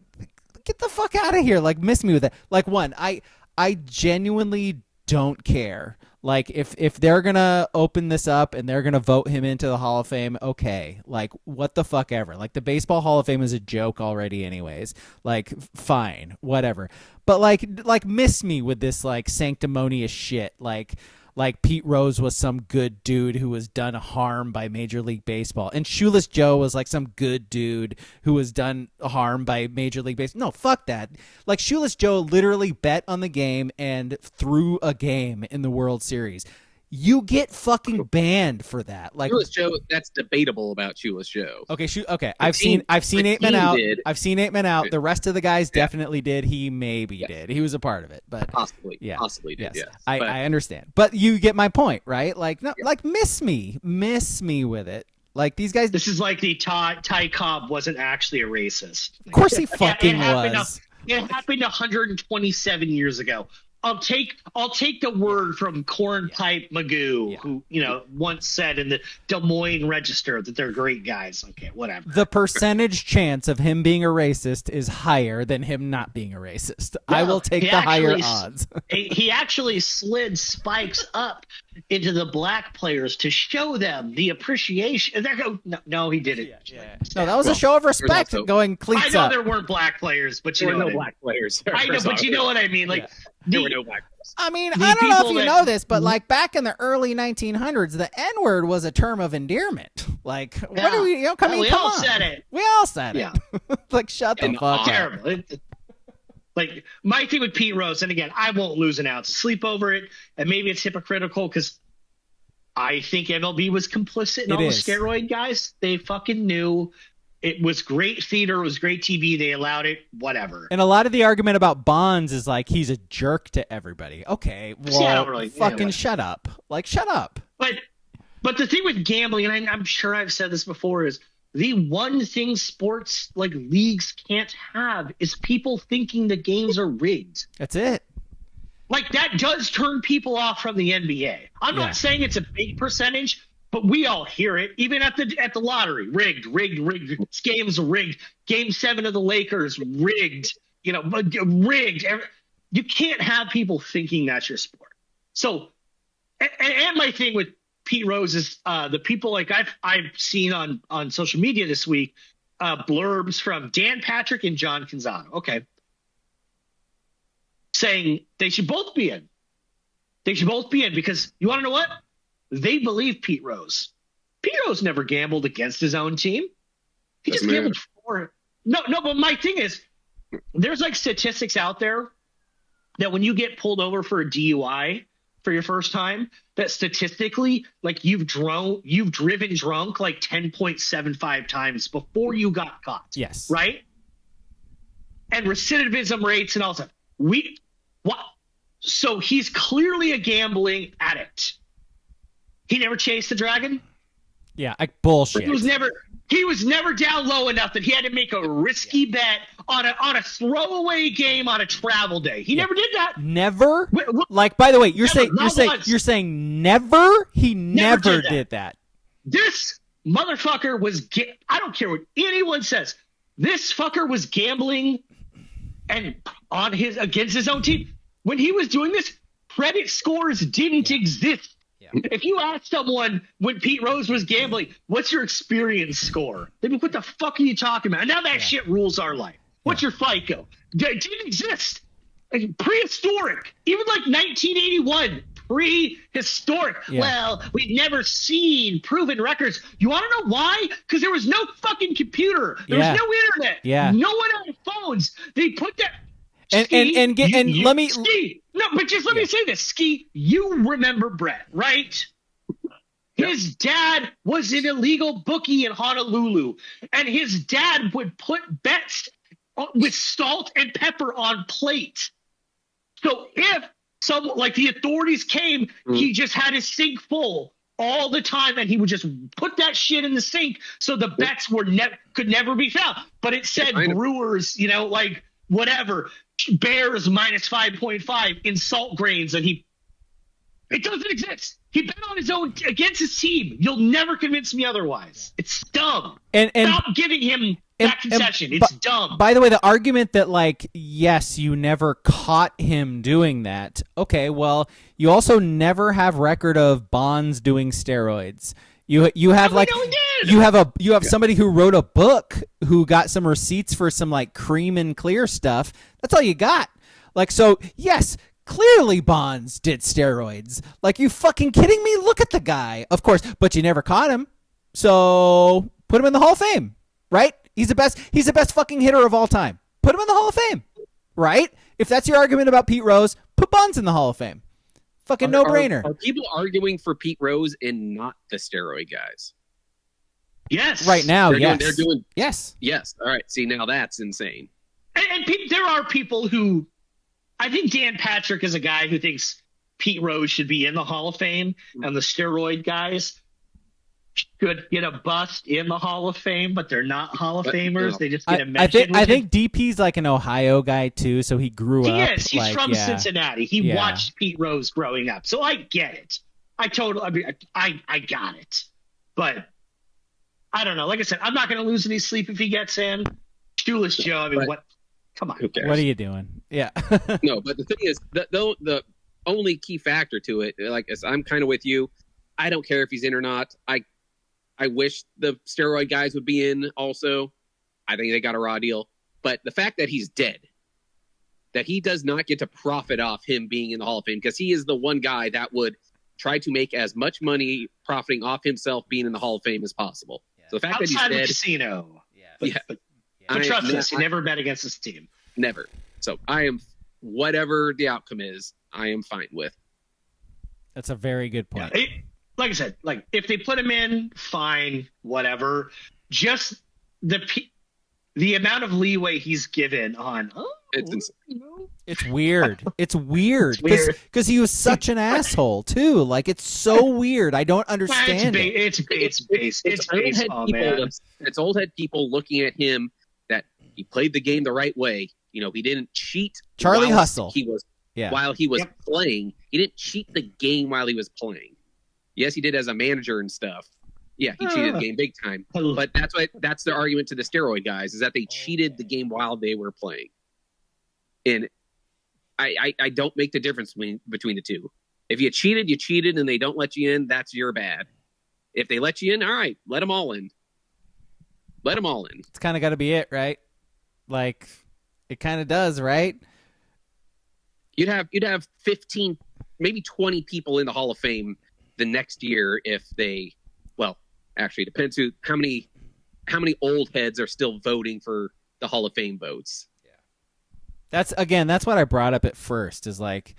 [SPEAKER 2] get the fuck out of here. Like miss me with that. Like one, I genuinely don't care. Like if they're gonna open this up and they're gonna vote him into the Hall of Fame, okay, like what the fuck ever. Like the Baseball Hall of Fame is a joke already anyways. Like fine, whatever. But like miss me with this like sanctimonious shit. Like like Pete Rose was some good dude who was done harm by Major League Baseball, and Shoeless Joe was like some good dude who was done harm by Major League Baseball. No, fuck that. Like Shoeless Joe literally bet on the game and threw a game in the World Series. You get fucking banned for that. Like
[SPEAKER 3] Shoeless Joe, that's debatable about Shoeless Joe.
[SPEAKER 2] Okay. I've seen 8 Men Out. I've seen 8 Men Out. The rest of the guys definitely did. He maybe did. He was a part of it, but
[SPEAKER 3] possibly did. Yes.
[SPEAKER 2] I understand. But you get my point, right? Like like miss me with it. Like these guys.
[SPEAKER 4] This is like the Ty Cobb wasn't actually a racist.
[SPEAKER 2] Of course he fucking was.
[SPEAKER 4] It happened 127 years ago. I'll take the word from Cornpipe Magoo, who once said in the Des Moines Register that they're great guys. Okay, whatever.
[SPEAKER 2] The percentage chance of him being a racist is higher than him not being a racist.
[SPEAKER 4] Well,
[SPEAKER 2] I will take the higher odds.
[SPEAKER 4] He actually slid spikes up into the black players to show them the appreciation. No, he didn't.
[SPEAKER 2] No, that was a show of respect. Going cleats up.
[SPEAKER 4] I know there weren't black players, but
[SPEAKER 3] there were no black players.
[SPEAKER 4] I know, but you know what I mean. Like
[SPEAKER 3] there were no black players.
[SPEAKER 2] I mean, I don't know if you know this, but like back in the early 1900s, the N-word was a term of endearment. Like, what do we? Come on. We all said it. Like, shut the fuck up.
[SPEAKER 4] Terrible. Like, my thing with Pete Rose, and again, I won't lose an ounce of sleep over it, and maybe it's hypocritical because I think MLB was complicit in all the steroid guys. They fucking knew. It was great theater. It was great TV. They allowed it. Whatever.
[SPEAKER 2] And a lot of the argument about Bonds is like he's a jerk to everybody. Okay, well, shut up. Like, shut up.
[SPEAKER 4] But the thing with gambling, and I'm sure I've said this before, is the one thing sports like leagues can't have is people thinking the games are rigged.
[SPEAKER 2] That's it.
[SPEAKER 4] Like that does turn people off from the NBA. I'm not saying it's a big percentage, but we all hear it. Even at the lottery, rigged. This game's rigged. Game 7 of the Lakers, rigged. Rigged. You can't have people thinking that's your sport. So, and my thing with Pete Rose is the people like I've seen on social media this week, blurbs from Dan Patrick and John Canzano. Okay. Saying they should both be in. They should both be in because you want to know what? They believe Pete Rose. Pete Rose never gambled against his own team. He just gambled for. No, but my thing is, there's like statistics out there that when you get pulled over for a DUI for your first time, that statistically, like you've driven drunk like 10.75 times before you got caught.
[SPEAKER 2] Yes.
[SPEAKER 4] Right? And recidivism rates and all that. So he's clearly a gambling addict. He never chased the dragon?
[SPEAKER 2] Yeah, bullshit.
[SPEAKER 4] He was never down low enough that he had to make a risky bet on a throwaway game on a travel day. He never did that.
[SPEAKER 2] Never? Like, by the way, you're saying never? He never did that.
[SPEAKER 4] This motherfucker was I don't care what anyone says. This fucker was gambling and against his own team. When he was doing this, credit scores didn't exist. Yeah. If you ask someone when Pete Rose was gambling, what's your experience score? They'd be, what the fuck are you talking about? And now that shit rules our life. What's your FICO? It didn't exist. Like, prehistoric. Even like 1981, prehistoric. Yeah. Well, we've never seen proven records. You want to know why? Because there was no fucking computer. There was no internet.
[SPEAKER 2] Yeah.
[SPEAKER 4] No one had phones. They put that.
[SPEAKER 2] Let me
[SPEAKER 4] say this, Ski. You remember Brett, right? Yep. His dad was an illegal bookie in Honolulu, and his dad would put bets with salt and pepper on plates. So if the authorities came, he just had his sink full all the time, and he would just put that shit in the sink so the bets could never be found. But it said Brewers, whatever. Bears minus 5.5 in salt grains, and it doesn't exist. He bet on his own against his team. You'll never convince me otherwise. It's dumb. And stop giving him that concession. It's dumb.
[SPEAKER 2] By the way, the argument that yes, you never caught him doing that. Okay, well, you also never have record of Bonds doing steroids. You have you have somebody who wrote a book who got some receipts for some cream and clear stuff. That's all you got. So yes, Clearly Bonds did steroids. Like, you fucking kidding me? Look at the guy. Of course, but you never caught him. So put him in the Hall of Fame, right? He's the best fucking hitter of all time. Put him in the Hall of Fame, right? If that's your argument about Pete Rose, put Bonds in the Hall of Fame. Fucking no-brainer.
[SPEAKER 3] Are people arguing for Pete Rose and not the steroid guys?
[SPEAKER 4] Yes.
[SPEAKER 2] Right now, yes.
[SPEAKER 3] They're doing
[SPEAKER 2] yes.
[SPEAKER 3] Yes. All right. See, now that's insane.
[SPEAKER 4] And there are people who, I think Dan Patrick is a guy who thinks Pete Rose should be in the Hall of Fame, and the steroid guys should get a bust in the Hall of Fame, but they're not Hall of Famers.
[SPEAKER 3] No.
[SPEAKER 4] They just get a mention.
[SPEAKER 2] I think DP's like an Ohio guy too, so he grew up.
[SPEAKER 4] He is. He's from Cincinnati. He
[SPEAKER 2] Yeah.
[SPEAKER 4] watched Pete Rose growing up, so I get it. I got it. But I don't know. Like I said, I'm not going to lose any sleep if he gets in. Shoeless Joe. I mean, what? Come on.
[SPEAKER 3] Who cares?
[SPEAKER 2] What are you doing? Yeah.
[SPEAKER 3] No, but the thing is, the only key factor to it, like I'm kind of with you. I don't care if he's in or not. I wish the steroid guys would be in also. I think they got a raw deal. But the fact that he's dead, that he does not get to profit off him being in the Hall of Fame, because he is the one guy that would try to make as much money profiting off himself being in the Hall of Fame as possible. Yeah. So the fact
[SPEAKER 4] Outside
[SPEAKER 3] that he's dead.
[SPEAKER 4] the casino.
[SPEAKER 3] Yeah.
[SPEAKER 4] But trust us, he never bet against this team.
[SPEAKER 3] Never. So I am, whatever the outcome is, I am fine with.
[SPEAKER 2] That's a very good point.
[SPEAKER 4] Yeah. Like I said, like if they put him in, fine, whatever. Just the amount of leeway he's given on.
[SPEAKER 2] It's weird. It's weird because he was such an asshole too. Like, it's so weird. I don't understand it.
[SPEAKER 4] It's baseball, man.
[SPEAKER 3] It's old head people looking at him that he played the game the right way. You know, he didn't cheat.
[SPEAKER 2] Charlie Hustle.
[SPEAKER 3] While he was playing, he didn't cheat the game while he was playing. Yes, he did as a manager and stuff. Yeah, he cheated the game big time. But that's the argument to the steroid guys, is that they cheated the game while they were playing. And I don't make the difference between the two. If you cheated, and they don't let you in, that's your bad. If they let you in, all right, let them all in. Let them all in.
[SPEAKER 2] It's kind of got to be it, right? Like, it kind of does, right?
[SPEAKER 3] You'd have 15, maybe 20 people in the Hall of Fame the next year if they, well, actually it depends how many old heads are still voting for the Hall of Fame votes.
[SPEAKER 2] Yeah. That's what I brought up at first, is like,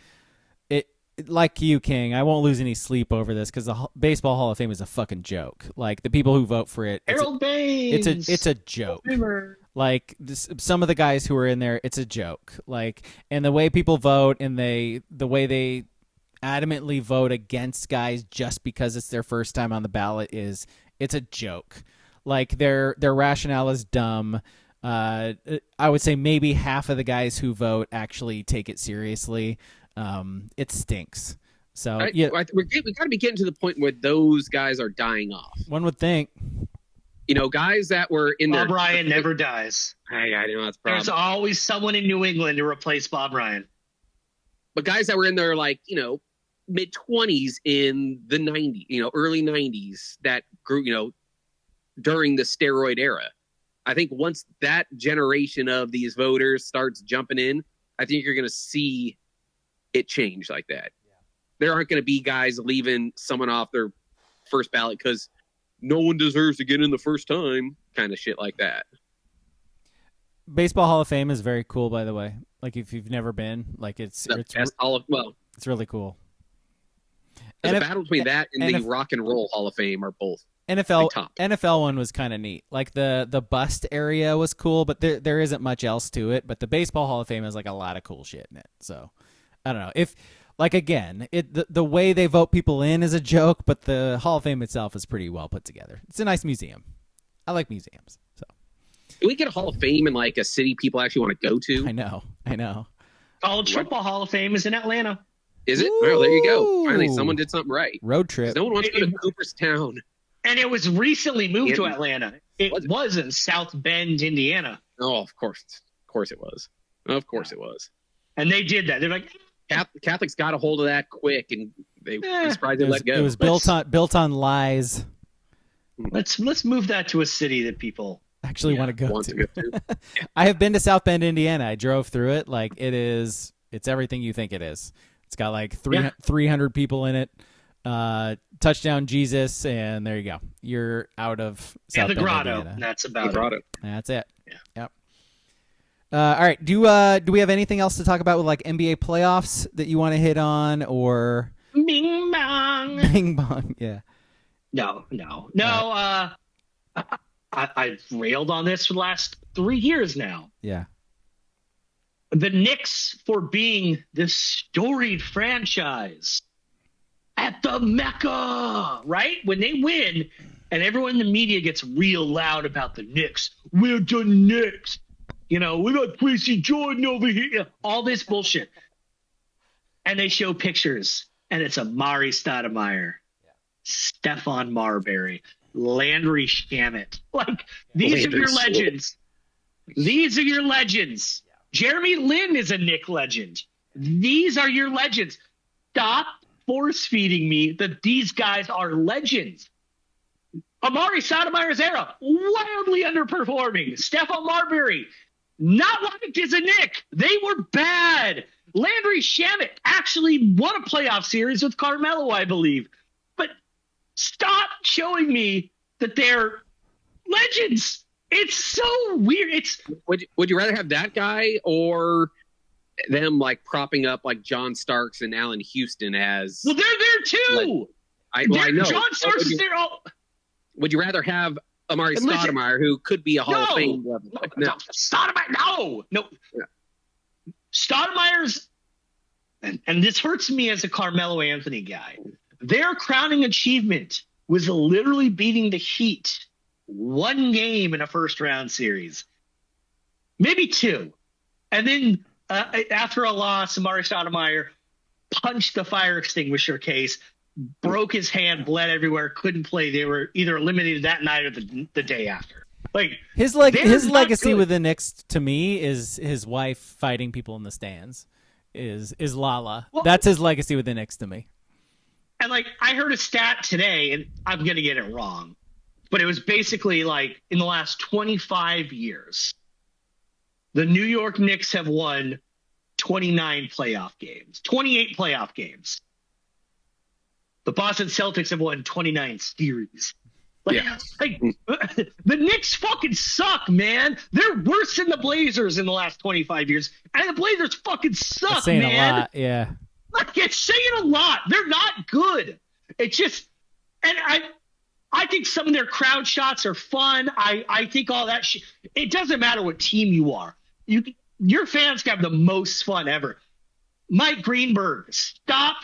[SPEAKER 2] like you, King, I won't lose any sleep over this because the Baseball Hall of Fame is a fucking joke. Like, the people who vote for it,
[SPEAKER 4] Harold Baines,
[SPEAKER 2] it's a joke. Like, some of the guys who are in there, it's a joke. Like, and the way people vote, and the way they adamantly vote against guys just because it's their first time on the ballot, it's a joke. Like, their rationale is dumb. I would say maybe half of the guys who vote actually take it seriously. It stinks. So
[SPEAKER 3] we got to be getting to the point where those guys are dying off.
[SPEAKER 2] One would think.
[SPEAKER 3] You know, guys that were in
[SPEAKER 4] Bob Ryan never dies.
[SPEAKER 3] I know that's a problem.
[SPEAKER 4] There's always someone in New England to replace Bob Ryan.
[SPEAKER 3] But guys that were in their, like, you know, mid-20s in the 90s, you know, early 90s, that grew, you know, during the steroid era. I think once that generation of these voters starts jumping in, I think you're going to see it change like that. Yeah. There aren't going to be guys leaving someone off their first ballot because no one deserves to get in the first time, kind of shit like that. Baseball
[SPEAKER 2] Hall of Fame is very cool, by the way. Like, if you've never been, like, it's really cool.
[SPEAKER 3] The battle between that and the Rock and Roll Hall of Fame are both
[SPEAKER 2] NFL one was kind of neat. Like, the bust area was cool, but there isn't much else to it. But the Baseball Hall of Fame has, like, a lot of cool shit in it. So I don't know if, like, again, the way they vote people in is a joke, but the Hall of Fame itself is pretty well put together. It's a nice museum. I like museums. So
[SPEAKER 3] can we get a Hall of Fame in, like, a city people actually want to go to?
[SPEAKER 2] I know.
[SPEAKER 4] College Football Hall of Fame is in Atlanta.
[SPEAKER 3] Is it? Oh, there you go. Finally, someone did something right.
[SPEAKER 2] Road trip.
[SPEAKER 3] No one wants to go to Cooperstown.
[SPEAKER 4] And it was recently moved to Atlanta. It was in South Bend, Indiana.
[SPEAKER 3] Oh, of course. Of course it was. Of course it was.
[SPEAKER 4] And they did that. They're like,
[SPEAKER 3] Catholics got a hold of that quick, and they surprised they let go.
[SPEAKER 2] It was built on lies.
[SPEAKER 4] Let's move that to a city that people
[SPEAKER 2] actually want to go to. I have been to South Bend, Indiana. I drove through it. Like, it is It's everything you think it is. It's got like 300 people in it. Touchdown Jesus, and there you go. You're out of South
[SPEAKER 4] the
[SPEAKER 2] Bend,
[SPEAKER 4] Grotto.
[SPEAKER 2] Indiana.
[SPEAKER 4] That's about it.
[SPEAKER 2] That's it.
[SPEAKER 4] Yeah.
[SPEAKER 2] Yep. All right. Do we have anything else to talk about with like NBA playoffs that you want to hit on, or
[SPEAKER 4] Bing bong.
[SPEAKER 2] Bing bong? Yeah.
[SPEAKER 4] No. I've railed on this for the last 3 years now.
[SPEAKER 2] Yeah.
[SPEAKER 4] The Knicks for being this storied franchise at the Mecca, right? When they win and everyone in the media gets real loud about the Knicks. We're the Knicks. We got Quincy Jordan over here. All this bullshit. And they show pictures, and it's Amari Stoudemire, Stephon Marbury, Landry Shamet. Like, these are your legends. These are your legends. Jeremy Lin is a Knick legend. These are your legends. Stop force-feeding me that these guys are legends. Amari Stoudemire's era, wildly underperforming. Stephon Marbury, not liked as a Knick. They were bad. Landry Shamet actually won a playoff series with Carmelo, I believe. But stop showing me that they're legends. It's so weird.
[SPEAKER 3] Would you rather have that guy or them like propping up like John Starks and Allen Houston as?
[SPEAKER 4] Well, they're there too.
[SPEAKER 3] I know.
[SPEAKER 4] John Starks is there.
[SPEAKER 3] Would you rather have Amari Stoudemire, who could be a Hall of Fame level?
[SPEAKER 4] No. Stoudemire, no. Yeah. Stoudemire's, and this hurts me as a Carmelo Anthony guy. Their crowning achievement was literally beating the Heat 1 game in a first-round series, maybe 2, and then after a loss, Amari Stoudemire punched the fire extinguisher case, broke his hand, bled everywhere, couldn't play. They were either eliminated that night or the day after. Like
[SPEAKER 2] his legacy with the Knicks to me is his wife fighting people in the stands. Is Lala. Well, that's his legacy with the Knicks to me.
[SPEAKER 4] And like I heard a stat today, and I'm gonna get it wrong, but it was basically like in the last 25 years, the New York Knicks have won 29 playoff games, 28 playoff games. The Boston Celtics have won 29 series. The Knicks fucking suck, man. They're worse than the Blazers in the last 25 years. And the Blazers fucking suck,
[SPEAKER 2] that's saying
[SPEAKER 4] man.
[SPEAKER 2] A lot, yeah.
[SPEAKER 4] Like, it's saying a lot. They're not good. It's just, and I think some of their crowd shots are fun. I think all that shit. It doesn't matter what team you are. Your fans can have the most fun ever. Mike Greenberg, stop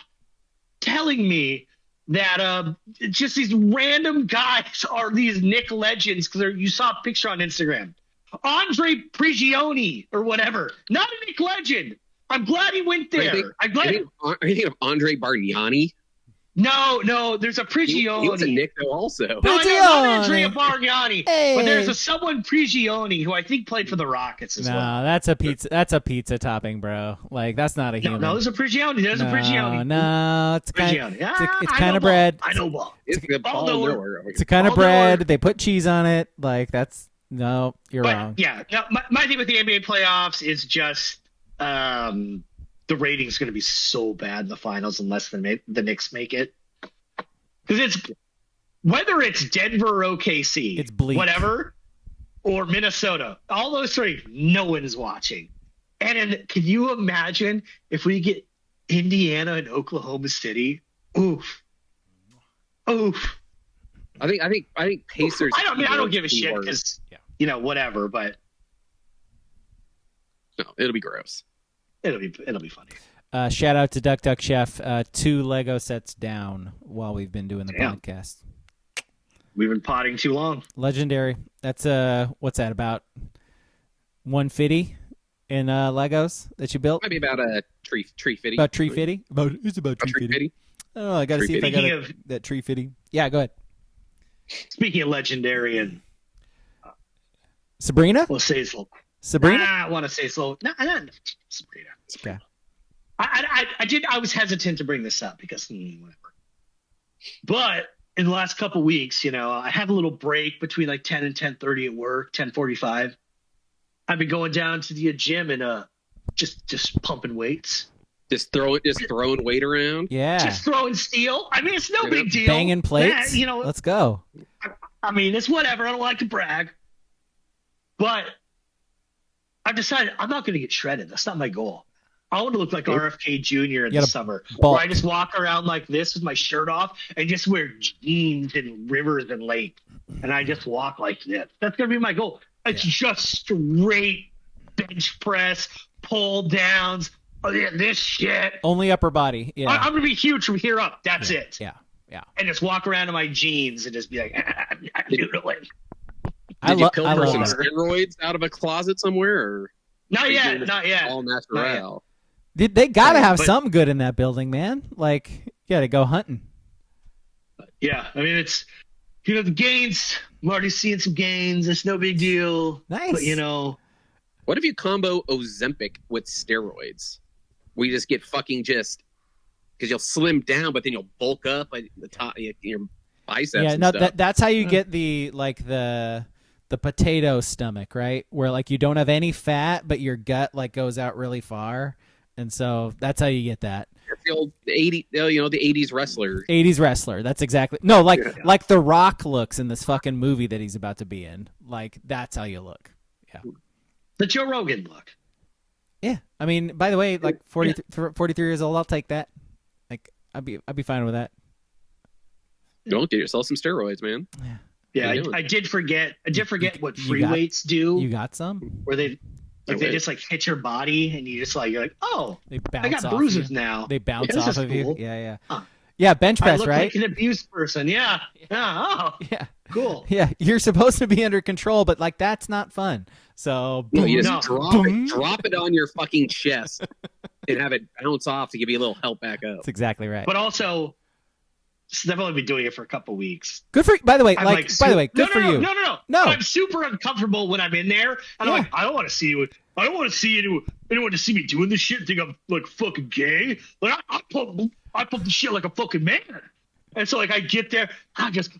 [SPEAKER 4] telling me that just these random guys are these Knick legends because you saw a picture on Instagram. Andre Prigioni or whatever, not a Knick legend. I'm glad he went there. Are you
[SPEAKER 3] thinking of Andre Bargnani?
[SPEAKER 4] No, there's a Prigioni.
[SPEAKER 3] He was a Knick though also.
[SPEAKER 4] No, I know, not Andrea Bargnani. Hey. But there's someone Prigioni who I think played for the Rockets as well.
[SPEAKER 2] No, that's a pizza. That's a pizza topping, bro. Like that's not a human.
[SPEAKER 4] No, there's a Prigioni. There's a Prigioni.
[SPEAKER 2] No, it's kind. It's kind of bread.
[SPEAKER 4] I know ball.
[SPEAKER 3] It's
[SPEAKER 2] a kind of bread. They put cheese on it. Like that's you're wrong.
[SPEAKER 4] Yeah, my thing with the NBA playoffs is just the rating's going to be so bad in the finals unless the Knicks make it. Because whether it's Denver or OKC,
[SPEAKER 2] it's bleak.
[SPEAKER 4] Whatever, or Minnesota, all those three, no one is watching. And can you imagine if we get Indiana and Oklahoma City? Oof. I
[SPEAKER 3] think Pacers.
[SPEAKER 4] I don't give a shit because whatever. But
[SPEAKER 3] no, it'll be gross.
[SPEAKER 4] It'll be funny.
[SPEAKER 2] Shout out to Duck Duck Chef. 2 Lego sets down while we've been doing the podcast.
[SPEAKER 4] We've been potting too long.
[SPEAKER 2] Legendary. That's what's that about? 150 in Legos that you built?
[SPEAKER 3] Might be about a tree fitty.
[SPEAKER 2] About tree fitty? It's about tree fitty. Oh, I got to see if I got that tree fitty. Yeah, go ahead.
[SPEAKER 4] Speaking of legendary and
[SPEAKER 2] Sabrina?
[SPEAKER 4] We'll say slow.
[SPEAKER 2] Sabrina?
[SPEAKER 4] I want to say slow. No, Sabrina.
[SPEAKER 2] Okay.
[SPEAKER 4] I was hesitant to bring this up because whatever. But in the last couple of weeks, I had a little break between like 10 and 10:30 at work, 10:45. I've been going down to the gym in just pumping weights.
[SPEAKER 3] Just throwing weight around.
[SPEAKER 2] Yeah.
[SPEAKER 4] Just throwing steel. I mean, it's no big deal.
[SPEAKER 2] Banging plates. Let's go.
[SPEAKER 4] I mean, it's whatever. I don't like to brag. But I've decided I'm not going to get shredded. That's not my goal. I want to look like RFK Jr. in the summer. Where I just walk around like this with my shirt off and just wear jeans in rivers and lakes. And I just walk like this. That's going to be my goal. It's just straight bench press, pull downs. Oh, yeah, this shit.
[SPEAKER 2] Only upper body. Yeah.
[SPEAKER 4] I'm going to be huge from here up. That's it.
[SPEAKER 2] Yeah.
[SPEAKER 4] And just walk around in my jeans and just be like, I'm doodling.
[SPEAKER 3] Did you pilfer some steroids out of a closet somewhere? Or
[SPEAKER 4] not yet.
[SPEAKER 3] All natural.
[SPEAKER 2] They got to have something good in that building, man. Like, you got to go hunting.
[SPEAKER 4] Yeah. I mean, it's, the gains. I'm already seeing some gains. It's no big deal.
[SPEAKER 2] Nice.
[SPEAKER 4] But,
[SPEAKER 3] what if you combo Ozempic with steroids? We just get fucking because you'll slim down, but then you'll bulk up at the top, your biceps. Yeah, no,
[SPEAKER 2] that's how you get the potato stomach, right? Where like you don't have any fat, but your gut like goes out really far, and so that's how you get that.
[SPEAKER 3] The old 80s wrestler.
[SPEAKER 2] 80s wrestler. That's exactly like The Rock looks in this fucking movie that he's about to be in. Like that's how you look. Yeah.
[SPEAKER 4] The Joe Rogan look.
[SPEAKER 2] Yeah, I mean, by the way, like 43 years old, I'll take that. Like, I'd be fine with that.
[SPEAKER 3] Don't get yourself some steroids, man.
[SPEAKER 4] Yeah, I did forget what free weights do.
[SPEAKER 2] You got some?
[SPEAKER 4] Where they just like hit your body and you just like you're like, oh,
[SPEAKER 2] they bounce
[SPEAKER 4] I got
[SPEAKER 2] off
[SPEAKER 4] bruises now.
[SPEAKER 2] They bounce off of
[SPEAKER 4] cool.
[SPEAKER 2] you. Yeah. Yeah, bench press,
[SPEAKER 4] I look
[SPEAKER 2] right?
[SPEAKER 4] like an abused person. Yeah. Oh.
[SPEAKER 2] Yeah.
[SPEAKER 4] Cool.
[SPEAKER 2] Yeah, you're supposed to be under control, but like that's not fun. So
[SPEAKER 3] boom, you just drop it on your fucking chest and have it bounce off to give you a little help back up.
[SPEAKER 2] That's exactly right.
[SPEAKER 4] But also, they've only been doing it for a couple weeks.
[SPEAKER 2] Good for you. By the way, good for you.
[SPEAKER 4] No. I'm super uncomfortable when I'm in there, and I'm like, I don't want to see you. I don't want to see anyone to see me doing this shit. Think I'm like fucking gay. Like I pump the shit like a fucking man. And so like I get there, I just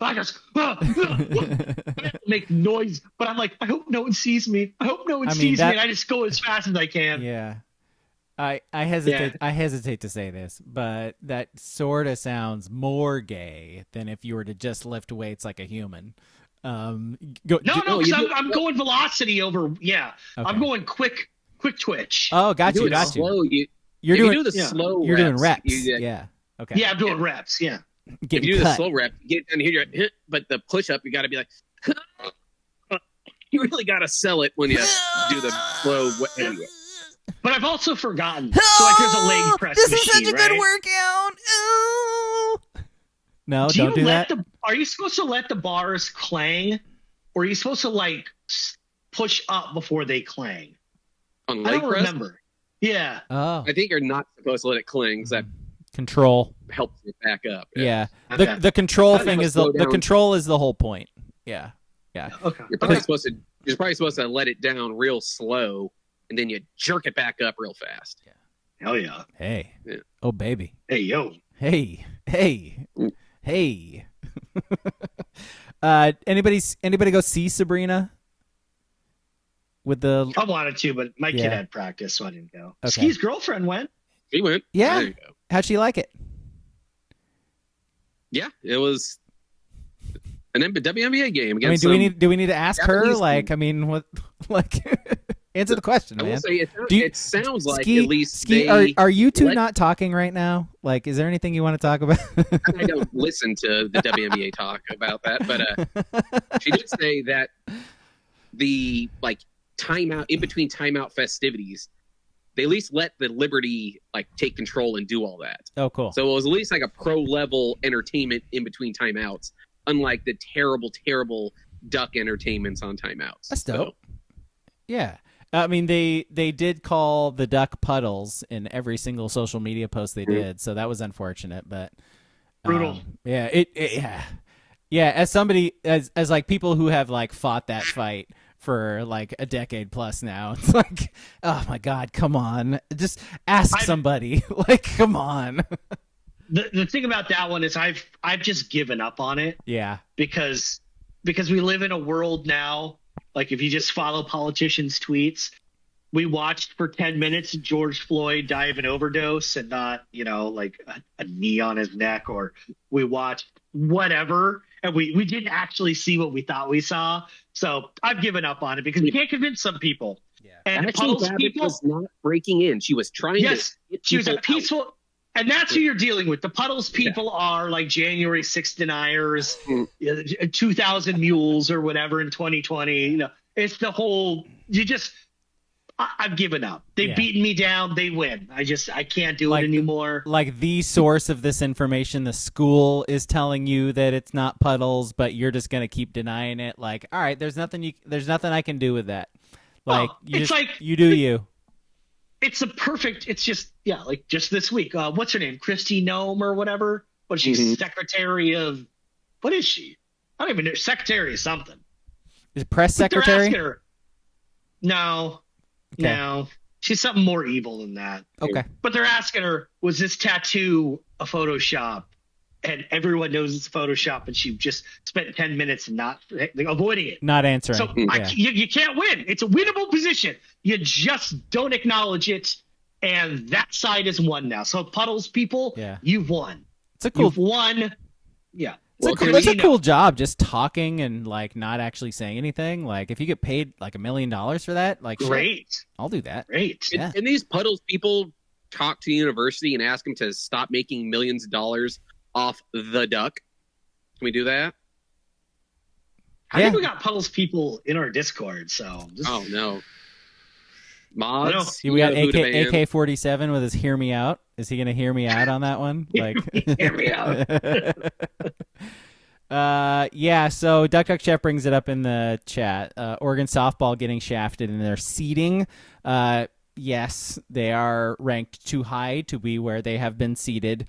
[SPEAKER 4] make noise, but I'm like, I hope no one sees me. I hope no one sees me. And I just go as fast as I can.
[SPEAKER 2] Yeah. I hesitate. Yeah. I hesitate to say this, but that sort of sounds more gay than if you were to just lift weights like a human. I'm going velocity over. Yeah, okay. I'm going quick twitch. Oh, got you.
[SPEAKER 3] Slow,
[SPEAKER 2] you're doing
[SPEAKER 3] the slow.
[SPEAKER 2] You're
[SPEAKER 3] reps,
[SPEAKER 2] doing reps. Yeah. Okay.
[SPEAKER 4] Yeah, I'm doing reps. Yeah.
[SPEAKER 3] If you do the slow rep, get down here, but the push up, you got to be like. You really got to sell it when you do the slow. Anyway.
[SPEAKER 4] But I've also forgotten. So like there's a leg press machine,
[SPEAKER 2] This is such a good workout. Oh. No, don't do that.
[SPEAKER 4] Are you supposed to let the bars clang? Or are you supposed to like push up before they clang?
[SPEAKER 3] On leg press?
[SPEAKER 4] Remember. Yeah.
[SPEAKER 2] Oh.
[SPEAKER 3] I think you're not supposed to let it cling because that
[SPEAKER 2] control
[SPEAKER 3] helps it back up.
[SPEAKER 2] Yeah. The control thing is the control is the whole point. Yeah.
[SPEAKER 4] Okay.
[SPEAKER 3] You're probably supposed to let it down real slow. And then you jerk it back up real fast.
[SPEAKER 4] Yeah. Hell yeah.
[SPEAKER 2] Hey.
[SPEAKER 3] Yeah.
[SPEAKER 2] Oh, baby.
[SPEAKER 4] Hey, yo.
[SPEAKER 2] Hey. Anybody go see Sabrina? With the
[SPEAKER 4] I wanted to, but my kid had practice, so I didn't go.
[SPEAKER 2] Okay.
[SPEAKER 4] Ski's girlfriend went.
[SPEAKER 3] He went.
[SPEAKER 2] Yeah.
[SPEAKER 3] There you go.
[SPEAKER 2] How'd she like it?
[SPEAKER 3] Yeah, it was an WNBA game.
[SPEAKER 2] I mean, do we need to ask her? Like, I mean, what? Like, answer the question, man.
[SPEAKER 3] I will say it sounds like
[SPEAKER 2] Ski,
[SPEAKER 3] at least
[SPEAKER 2] Ski, are you two not talking right now? Like, is there anything you want to talk about?
[SPEAKER 3] I don't listen to the WNBA talk about that, but she did say that the timeout in between timeout festivities, they at least let the Liberty take control and do all that.
[SPEAKER 2] Oh, cool.
[SPEAKER 3] So it was at least like a pro level entertainment in between timeouts, unlike the terrible duck entertainments on timeouts.
[SPEAKER 2] That's dope. So, yeah. I mean, they did call the duck Puddles in every single social media post they did, so that was unfortunate. But
[SPEAKER 4] brutal.
[SPEAKER 2] Yeah, As somebody, as like people who have fought that fight for a decade plus now, it's like, oh my God, come on, just ask somebody. Come on.
[SPEAKER 4] The thing about that one is I've just given up on it.
[SPEAKER 2] Yeah.
[SPEAKER 4] Because we live in a world now. If you just follow politicians' tweets, We watched for 10 minutes George Floyd die of an overdose and not, like a knee on his neck, or we watched whatever. And we didn't actually see what we thought we saw. So I've given up on it because you can't convince some people.
[SPEAKER 2] Yeah.
[SPEAKER 4] And
[SPEAKER 3] Actually,
[SPEAKER 4] Puddles
[SPEAKER 3] Babbitt
[SPEAKER 4] people,
[SPEAKER 3] was not breaking in. She was trying
[SPEAKER 4] yes,
[SPEAKER 3] to get
[SPEAKER 4] she was a
[SPEAKER 3] people out.
[SPEAKER 4] peaceful, and that's who you're dealing with. The Puddles people are like January 6th deniers, 2,000 mules or whatever in 2020. It's the whole, I've given up. They've beaten me down. They win. I can't do it anymore.
[SPEAKER 2] Like the source of this information, the school is telling you that it's not Puddles, but you're just going to keep denying it. Like, all right, there's nothing I can do with that. Like, you do you.
[SPEAKER 4] It's just this week. What's her name? Christy Nome or whatever? What is she? Secretary of, what is she? I don't even know. Secretary of something.
[SPEAKER 2] Is it press secretary?
[SPEAKER 4] Her, no. Okay. No. She's something more evil than that.
[SPEAKER 2] Okay.
[SPEAKER 4] But they're asking her, was this tattoo a Photoshop? And everyone knows it's a Photoshop, and she just spent 10 minutes not avoiding it.
[SPEAKER 2] Not answering.
[SPEAKER 4] So you can't win. It's a winnable position. You just don't acknowledge it, and that side is won now. So Puddles people, you've won. You've won. Yeah.
[SPEAKER 2] It's a cool job, just talking and like not actually saying anything. Like if you get paid like $1 million for that, like
[SPEAKER 4] great,
[SPEAKER 2] shit, I'll do that.
[SPEAKER 4] Great.
[SPEAKER 3] And these Puddles people talk to the university and ask them to stop making millions of dollars off the duck. Can we do that?
[SPEAKER 4] I think we got Puddles people in our Discord. So
[SPEAKER 3] oh no, mods.
[SPEAKER 2] We got AK-47 with his "Hear Me Out." Is he going to hear me out on that one? Like,
[SPEAKER 4] hear me out.
[SPEAKER 2] So Duck Chef brings it up in the chat. Oregon softball getting shafted in their seeding. Yes, they are ranked too high to be where they have been seeded.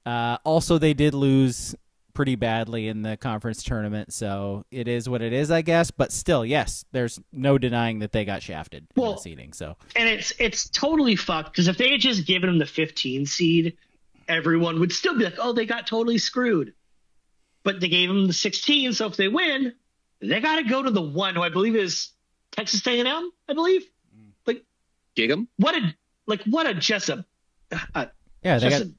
[SPEAKER 2] Also, they did lose pretty badly in the conference tournament, so it is what it is, I guess. But still, yes, there's no denying that they got shafted in the seeding. So,
[SPEAKER 4] and it's totally fucked because if they had just given them the 15 seed, everyone would still be like, "Oh, they got totally screwed." But they gave them the 16, so if they win, they got to go to the one who I believe is Texas A&M. I believe, like,
[SPEAKER 3] gig them.
[SPEAKER 4] What a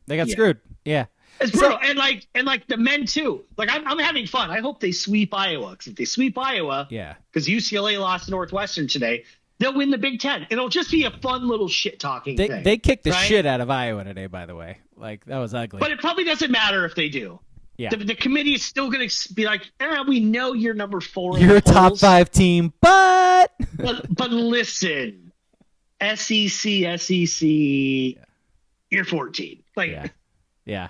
[SPEAKER 2] they got screwed. Yeah.
[SPEAKER 4] It's brutal. And like the men too. Like I'm having fun. I hope they sweep Iowa. Because if they sweep Iowa, because UCLA lost to Northwestern today, they'll win the Big Ten. It'll just be a fun little shit talking thing.
[SPEAKER 2] They kicked the shit out of Iowa today, by the way. Like that was ugly.
[SPEAKER 4] But it probably doesn't matter if they do.
[SPEAKER 2] Yeah.
[SPEAKER 4] The committee is still going to be like, we know you're number 4.
[SPEAKER 2] You're a top 5 team, but
[SPEAKER 4] listen, SEC, you're 14. Like,
[SPEAKER 2] yeah.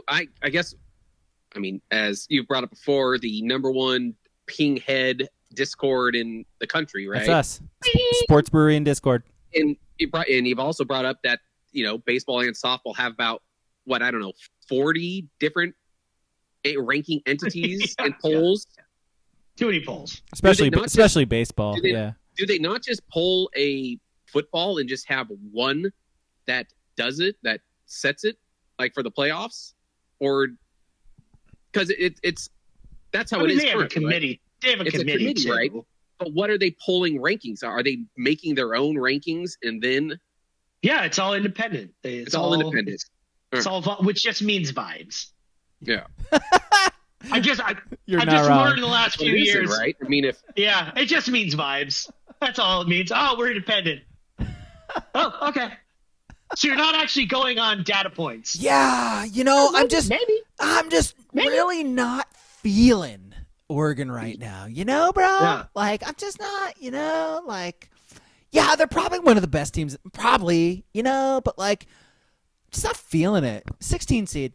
[SPEAKER 3] I guess, I mean, as you've brought up before, the number one ping head Discord in the country, right?
[SPEAKER 2] That's us. Sports Brewery and Discord.
[SPEAKER 3] And you've also brought up that, baseball and softball have about, 40 different ranking entities and polls.
[SPEAKER 4] Too many polls.
[SPEAKER 2] Especially baseball.
[SPEAKER 3] Do they not just poll a football and just have one that does it, that sets it, like for the playoffs? Or because that's how it is.
[SPEAKER 4] They have a committee.
[SPEAKER 3] Right?
[SPEAKER 4] They have a committee, too.
[SPEAKER 3] Right? But what are they polling rankings? Are they making their own rankings and then?
[SPEAKER 4] Yeah, it's all independent.
[SPEAKER 3] It's all independent.
[SPEAKER 4] It's all, which just means vibes.
[SPEAKER 3] Yeah.
[SPEAKER 4] I just
[SPEAKER 2] wrong.
[SPEAKER 4] learned in the last few years,
[SPEAKER 3] right? I mean,
[SPEAKER 4] it just means vibes. That's all it means. Oh, we're independent. Oh, okay. So you're not actually going on data points.
[SPEAKER 2] Yeah, I'm just really not feeling Oregon right now. Bro? Yeah. Like I'm just not, they're probably one of the best teams, probably, but like just not feeling it. 16 seed.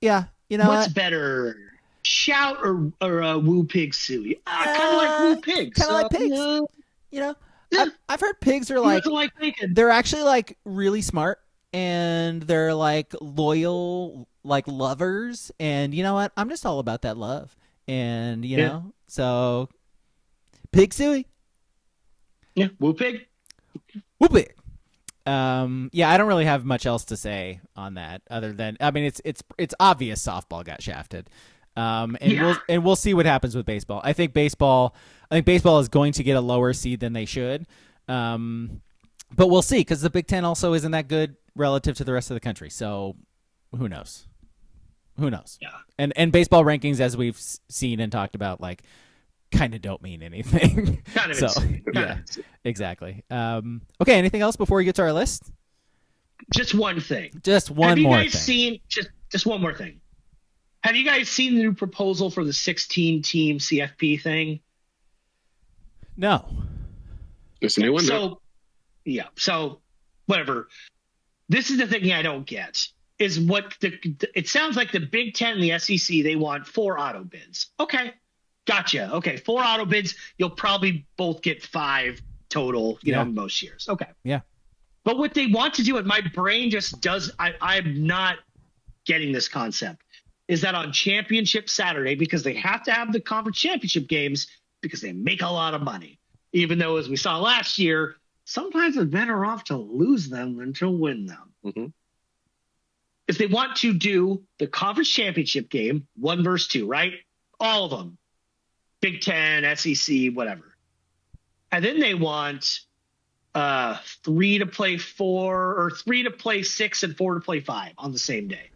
[SPEAKER 2] Yeah,
[SPEAKER 4] what's better? Shout or Woo Pig Suey? Kind of like Woo Pigs.
[SPEAKER 2] Kind of like pigs. I've heard pigs are like they're actually like really smart and they're like loyal, like lovers. And you know what? I'm just all about that love. And you know, so Pig Suey.
[SPEAKER 4] Yeah, Woo Pig.
[SPEAKER 2] Woo Pig. I don't really have much else to say on that other than it's obvious softball got shafted. We'll see what happens with baseball. I think baseball is going to get a lower seed than they should. But we'll see, because the Big Ten also isn't that good relative to the rest of the country. So who knows? Who knows?
[SPEAKER 4] Yeah.
[SPEAKER 2] And baseball rankings, as we've seen and talked about, like, kind of don't mean anything.
[SPEAKER 4] Kind of
[SPEAKER 2] so,
[SPEAKER 4] insane.
[SPEAKER 2] Yeah, exactly. Okay, anything else before we get to our list?
[SPEAKER 4] Just one thing.
[SPEAKER 2] Just one more thing.
[SPEAKER 4] Have you guys seen just one more thing? Have you guys seen the new proposal for the 16-team CFP thing?
[SPEAKER 2] No.
[SPEAKER 3] There's a new one.
[SPEAKER 4] So whatever. This is the thing I don't get is it sounds like the Big Ten and the SEC, they want 4 auto bids. Okay. Gotcha. Okay. 4 auto bids. You'll probably both get 5 total, most years. Okay.
[SPEAKER 2] Yeah.
[SPEAKER 4] But what they want to do, and my brain just does, I'm not getting this concept, is that on Championship Saturday, because they have to have the conference championship games because they make a lot of money. Even though, as we saw last year, sometimes it's better off to lose them than to win them.
[SPEAKER 3] Mm-hmm.
[SPEAKER 4] If they want to do the conference championship game, 1 versus 2, right? All of them. Big Ten, SEC, whatever. And then they want 3 to play 4, or 3 to play 6 and 4 to play 5 on the same day.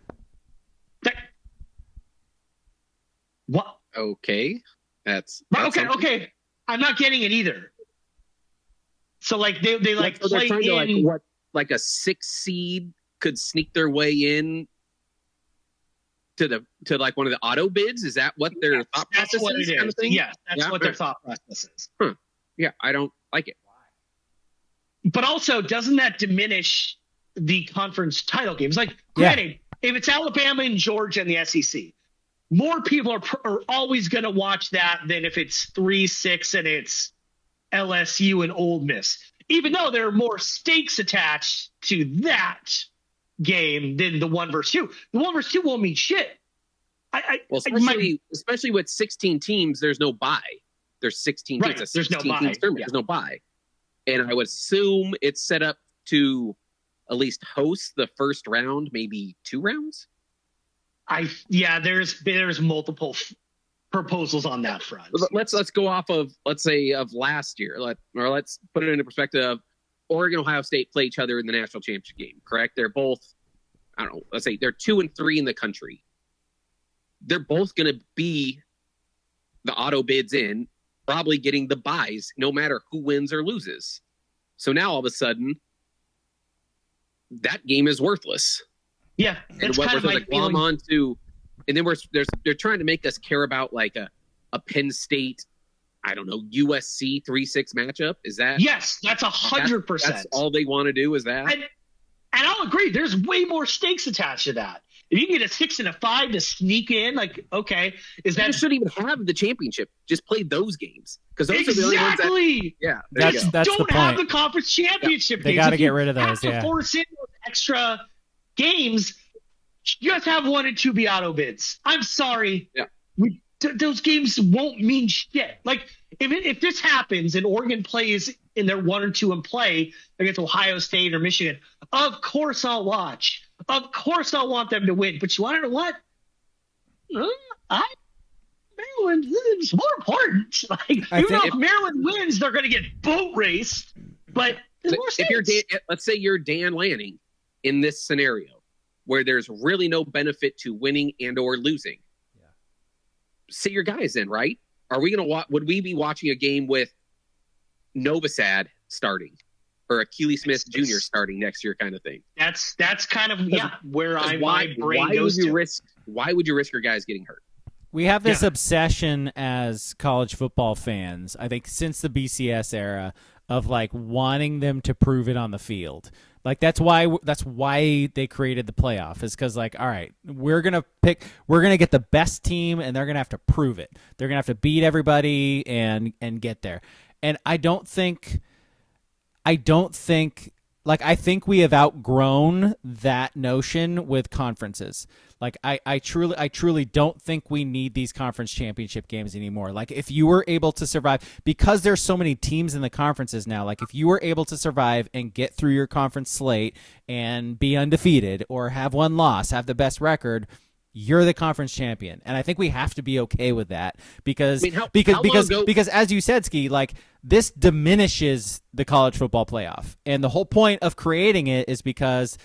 [SPEAKER 4] What?
[SPEAKER 3] Okay. That's
[SPEAKER 4] okay. I'm not getting it either. So like they like
[SPEAKER 3] so
[SPEAKER 4] play
[SPEAKER 3] they're trying
[SPEAKER 4] in
[SPEAKER 3] to like a 6 seed could sneak their way in to like one of the auto bids. Is that what their thought process is?
[SPEAKER 4] What it is.
[SPEAKER 3] Kind of thing?
[SPEAKER 4] Yeah, that's what their thought process is.
[SPEAKER 3] Huh. Yeah, I don't like it.
[SPEAKER 4] But also, doesn't that diminish the conference title games? Like, granted, if it's Alabama and Georgia and the SEC, more people are always going to watch that than if it's 3-6 and it's LSU and Ole Miss. Even though there are more stakes attached to that game than the 1 versus 2. The 1 versus 2 won't mean shit.
[SPEAKER 3] Especially with 16 teams, there's no bye. There's 16 teams.
[SPEAKER 4] Right.
[SPEAKER 3] It's a
[SPEAKER 4] There's no
[SPEAKER 3] 16
[SPEAKER 4] bye.
[SPEAKER 3] teams tournament.
[SPEAKER 4] Yeah.
[SPEAKER 3] There's no bye. And I would assume it's set up to at least host the first round, maybe 2 rounds.
[SPEAKER 4] There's multiple proposals on that front.
[SPEAKER 3] Let's go off of, let's say, of last year. Let's put it into perspective of Oregon, Ohio State play each other in the national championship game, correct? They're both, I don't know, let's say they're 2 and 3 in the country. They're both going to be the auto bids in, probably getting the buys, no matter who wins or loses. So now all of a sudden, that game is worthless.
[SPEAKER 4] Yeah,
[SPEAKER 3] And what we're going to glom on to, and then they're trying to make us care about like a Penn State, I don't know, USC 3-6 matchup. Is that?
[SPEAKER 4] Yes, that's 100%.
[SPEAKER 3] That's all they want to do is that.
[SPEAKER 4] And I'll agree. There's way more stakes attached to that. If you can get a 6 and a 5 to sneak in, like, okay, is that?
[SPEAKER 3] You shouldn't even have the championship. Just play those games because those are the only ones that. Yeah,
[SPEAKER 2] that's the
[SPEAKER 4] don't have
[SPEAKER 2] point.
[SPEAKER 4] the conference championship.
[SPEAKER 2] They got to get rid of those.
[SPEAKER 4] To force in those extra games. Just have 1 and 2 be auto bids. I'm sorry.
[SPEAKER 3] Yeah.
[SPEAKER 4] Those games won't mean shit. Like if this happens and Oregon plays in their 1 or 2 and play against Ohio State or Michigan, of course I'll watch. Of course I'll want them to win. But you want to know what? Maryland is more important. Like if Maryland wins, they're going to get boat raced. But
[SPEAKER 3] let's say you're Dan Lanning in this scenario, where there's really no benefit to winning and or losing. Yeah. Sit your guys in, right? Are we going to would we be watching a game with Novosad starting or Akili Smith Jr. starting next year kind of thing?
[SPEAKER 4] That's kind of where my brain
[SPEAKER 3] why
[SPEAKER 4] goes to.
[SPEAKER 3] Why would you risk your guys getting hurt?
[SPEAKER 2] We have this obsession as college football fans, I think since the BCS era, of like wanting them to prove it on the field. Like that's why they created the playoff, is because like, all right, we're gonna get the best team and they're gonna have to prove it. They're gonna have to beat everybody and get there. And I think we have outgrown that notion with conferences. Like I truly don't think we need these conference championship games anymore. Like if you were able to survive, because there's so many teams in the conferences now, like if you were able to survive and get through your conference slate and be undefeated or have 1 loss, have the best record, you're the conference champion. And I think we have to be okay with that because
[SPEAKER 3] how long ago-
[SPEAKER 2] because as you said, Ski, like this diminishes the college football playoff. And the whole point of creating it is because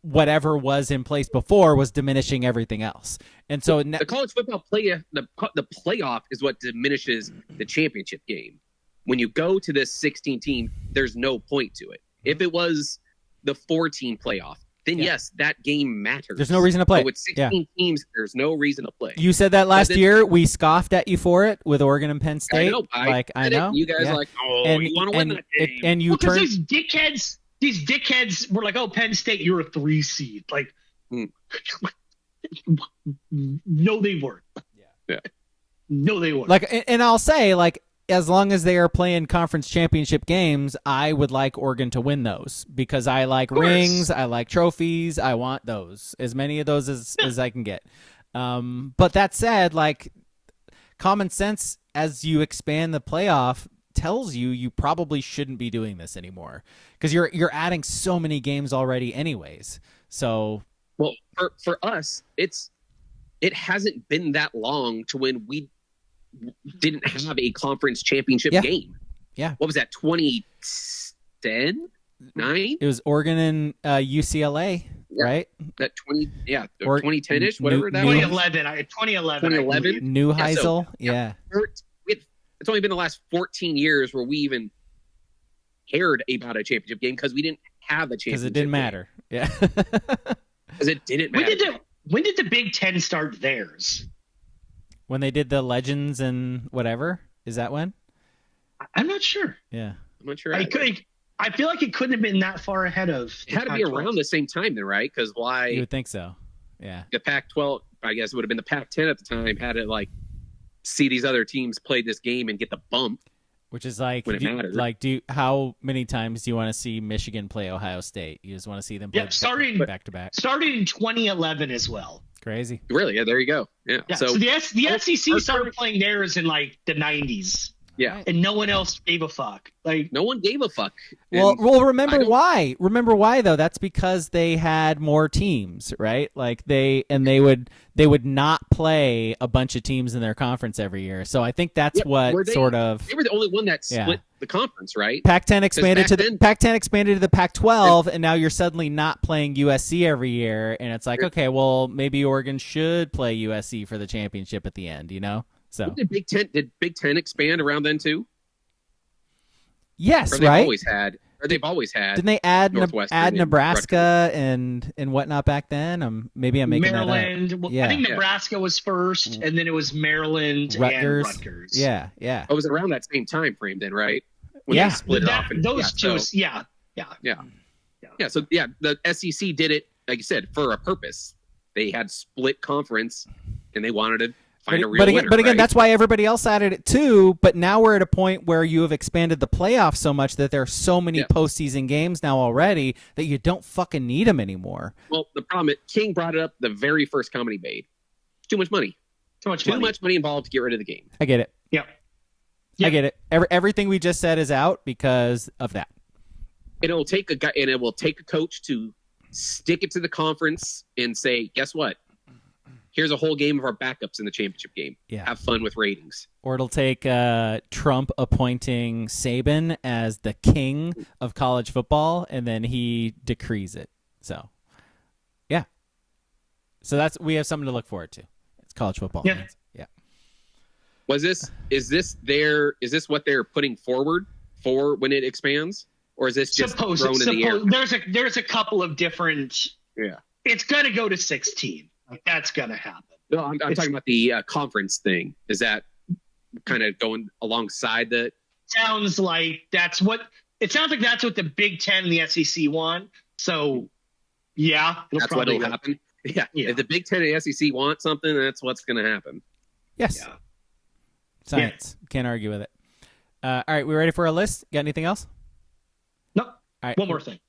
[SPEAKER 2] whatever was in place before was diminishing everything else. And so
[SPEAKER 3] the college football the playoff is what diminishes the championship game. When you go to this 16 team, there's no point to it. If it was the 14 playoff, then yes, that game matters.
[SPEAKER 2] There's no reason to play.
[SPEAKER 3] But with 16 teams, there's no reason to play.
[SPEAKER 2] You said that last year. We scoffed at you for it with Oregon and Penn State.
[SPEAKER 3] I know. You guys are like, you want to win that game.
[SPEAKER 2] And you turned
[SPEAKER 4] these dickheads were like, oh, Penn State, you're a 3 seed. Like, no, they weren't.
[SPEAKER 3] Yeah.
[SPEAKER 4] No, they weren't.
[SPEAKER 2] Like, and I'll say, like, as long as they are playing conference championship games, I would like Oregon to win those because I like rings, I like trophies, I want those, as many of those as I can get. But that said, like, common sense as you expand the playoff tells you probably shouldn't be doing this anymore because you're adding so many games already anyways. So,
[SPEAKER 3] well, for us, it hasn't been that long to when we didn't have a conference championship game.
[SPEAKER 2] Yeah.
[SPEAKER 3] What was that, 2010? 9?
[SPEAKER 2] It was Oregon and UCLA, right?
[SPEAKER 3] That 2010-ish, whatever that was.
[SPEAKER 4] 2011.
[SPEAKER 2] New Heisel, yeah.
[SPEAKER 3] It's only been the last 14 years where we even cared about a championship game because we didn't have a championship
[SPEAKER 2] because it didn't matter. Yeah.
[SPEAKER 3] Because it didn't matter.
[SPEAKER 4] When did the Big Ten start theirs?
[SPEAKER 2] When they did the Legends and whatever? Is that when?
[SPEAKER 4] I'm not sure.
[SPEAKER 2] Yeah.
[SPEAKER 3] I'm not sure.
[SPEAKER 4] I feel like it couldn't have been that far ahead of.
[SPEAKER 3] It had to be around the same time then, right? Because why?
[SPEAKER 2] You would think so. Yeah.
[SPEAKER 3] The Pac-12, I guess it would have been the Pac-10 at the time, had to like see these other teams play this game and get the bump.
[SPEAKER 2] Which is like,
[SPEAKER 3] when it mattered.
[SPEAKER 2] How many times do you want to see Michigan play Ohio State? You just want to see them play back to back.
[SPEAKER 4] Started in 2011 as well.
[SPEAKER 2] Crazy.
[SPEAKER 3] Really? Yeah, there you go. Yeah.
[SPEAKER 4] So the SEC started playing theirs in like the 90s.
[SPEAKER 3] Yeah.
[SPEAKER 4] And no one else gave a fuck. Like,
[SPEAKER 3] no one gave a fuck.
[SPEAKER 2] Well, remember why? Remember why though? That's because they had more teams, right? Like they would not play a bunch of teams in their conference every year. So I think that's they were
[SPEAKER 3] the only one that split the conference, right?
[SPEAKER 2] Pac-10 expanded to the Pac-12, and now you're suddenly not playing USC every year, and it's like, okay, well, maybe Oregon should play USC for the championship at the end, you know? So
[SPEAKER 3] did Big Ten expand around then too?
[SPEAKER 2] Yes,
[SPEAKER 3] or they've
[SPEAKER 2] right.
[SPEAKER 3] They've always had.
[SPEAKER 2] Didn't they add Nebraska
[SPEAKER 3] and
[SPEAKER 2] whatnot back then? Maybe I'm making
[SPEAKER 4] Maryland.
[SPEAKER 2] that up.
[SPEAKER 4] Well,
[SPEAKER 2] yeah.
[SPEAKER 4] I think Nebraska was first, and then it was Maryland and Rutgers.
[SPEAKER 2] Yeah.
[SPEAKER 3] It was around that same time frame then, right? When they split it off.
[SPEAKER 4] So
[SPEAKER 3] the SEC did it, like you said, for a purpose. They had split conference, and they wanted to find a real winner.
[SPEAKER 2] But again, that's why everybody else added it too. But now we're at a point where you have expanded the playoffs so much that there are so many postseason games now already that you don't fucking need them anymore.
[SPEAKER 3] Well, the problem is, King brought it up the very first comment he made. Too much money. Too much money involved to get rid of the game.
[SPEAKER 2] I get it.
[SPEAKER 4] Yeah.
[SPEAKER 2] I get it. Everything we just said is out because of that.
[SPEAKER 3] And it will take a coach to stick it to the conference and say, guess what? Here's a whole game of our backups in the championship game.
[SPEAKER 2] Yeah.
[SPEAKER 3] Have fun with ratings.
[SPEAKER 2] Or it'll take Trump appointing Saban as the king of college football, and then he decrees it. So, yeah. So we have something to look forward to. It's college football.
[SPEAKER 4] Yeah.
[SPEAKER 2] Fans. Yeah.
[SPEAKER 3] Is this what they're putting forward for when it expands, or is this just thrown in the air?
[SPEAKER 4] There's a couple of different.
[SPEAKER 3] Yeah.
[SPEAKER 4] It's gonna go to 16. Like, that's gonna happen.
[SPEAKER 3] No, I'm talking about the conference thing. Is that kind of going alongside the?
[SPEAKER 4] Sounds like that's what the Big Ten and the SEC want. So, yeah,
[SPEAKER 3] that's what will happen. Yeah. If the Big Ten and the SEC want something, that's what's going to happen.
[SPEAKER 2] Yes. Yeah. Science. Can't argue with it. All right, we ready for a list? Got anything else?
[SPEAKER 4] No.
[SPEAKER 2] All right.
[SPEAKER 4] One more thing.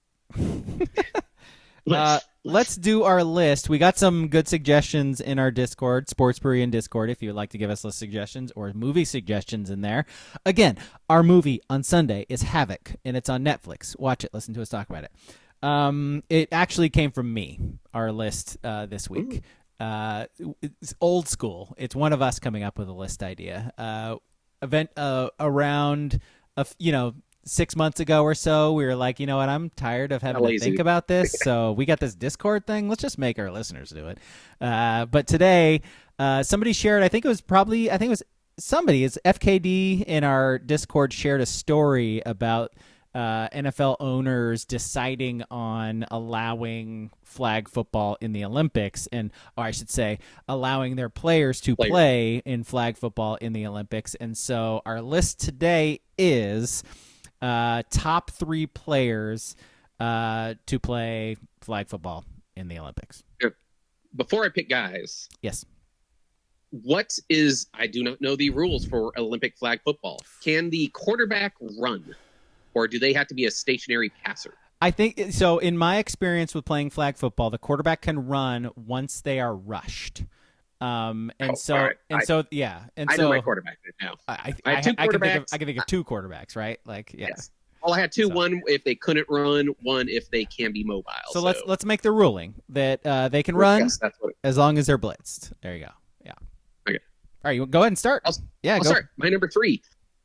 [SPEAKER 2] Let's do our list. We got some good suggestions in our Discord, Sports Brewery and Discord, if you'd like to give us list suggestions or movie suggestions in there. Again, our movie on Sunday is Havoc, and it's on Netflix. Watch it. Listen to us talk about it. It actually came from me, our list this week. It's old school. It's one of us coming up with a list idea. Event around, 6 months ago or so, we were like, you know what, I'm tired of having to think about this. So we got this Discord thing. Let's just make our listeners do it. But today, somebody shared, I think it was somebody, it's FKD in our Discord shared a story about NFL owners deciding on allowing flag football in the Olympics, or I should say, allowing their players to play in flag football in the Olympics. And so our list today is top 3 players to play flag football in the Olympics.
[SPEAKER 3] Before I pick guys,
[SPEAKER 2] yes.
[SPEAKER 3] I do not know the rules for Olympic flag football. Can the quarterback run, or do they have to be a stationary passer?
[SPEAKER 2] I think so. In my experience with playing flag football, the quarterback can run once they are rushed. I know my
[SPEAKER 3] quarterback now.
[SPEAKER 2] I
[SPEAKER 3] have 2 quarterbacks.
[SPEAKER 2] I can think of 2 quarterbacks, right?
[SPEAKER 3] Yes. Well, I had 2. So, one if they couldn't run, one if they can be mobile.
[SPEAKER 2] So let's make the ruling that they can run as long as they're blitzed. There you go. Yeah.
[SPEAKER 3] Okay.
[SPEAKER 2] All right, you go ahead and start.
[SPEAKER 3] I'll
[SPEAKER 2] go.
[SPEAKER 3] Start. My number 3.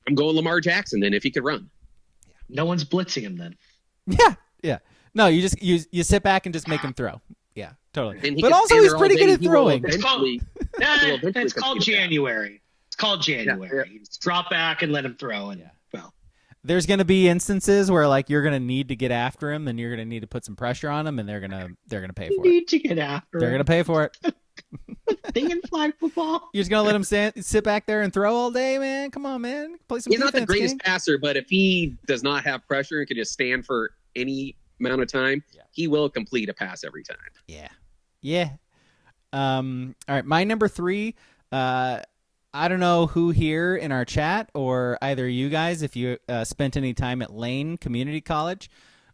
[SPEAKER 3] I'm going Lamar Jackson. Then, if he could run.
[SPEAKER 4] No one's blitzing him then.
[SPEAKER 2] Yeah. No, you just you sit back and just make him throw. Yeah, totally.
[SPEAKER 3] But also,
[SPEAKER 2] he's pretty good at throwing.
[SPEAKER 4] It's called January. It's called January. You just drop back and let him throw. And
[SPEAKER 2] there's going to be instances where you're going to need to get after him, and you're going to need to put some pressure on him, and they're going to pay for it.
[SPEAKER 4] Need to get after him.
[SPEAKER 2] They're going to pay for it.
[SPEAKER 4] Thing in flag football.
[SPEAKER 2] You're just going to let him sit back there and throw all day, man? Come on, man. Play some defense,
[SPEAKER 3] He's not the greatest passer, but if he does not have pressure and can just stand for any amount of time, he will complete a pass every time.
[SPEAKER 2] Yeah. All right, my number 3, I don't know who here in our chat or either you guys, if you spent any time at Lane Community College.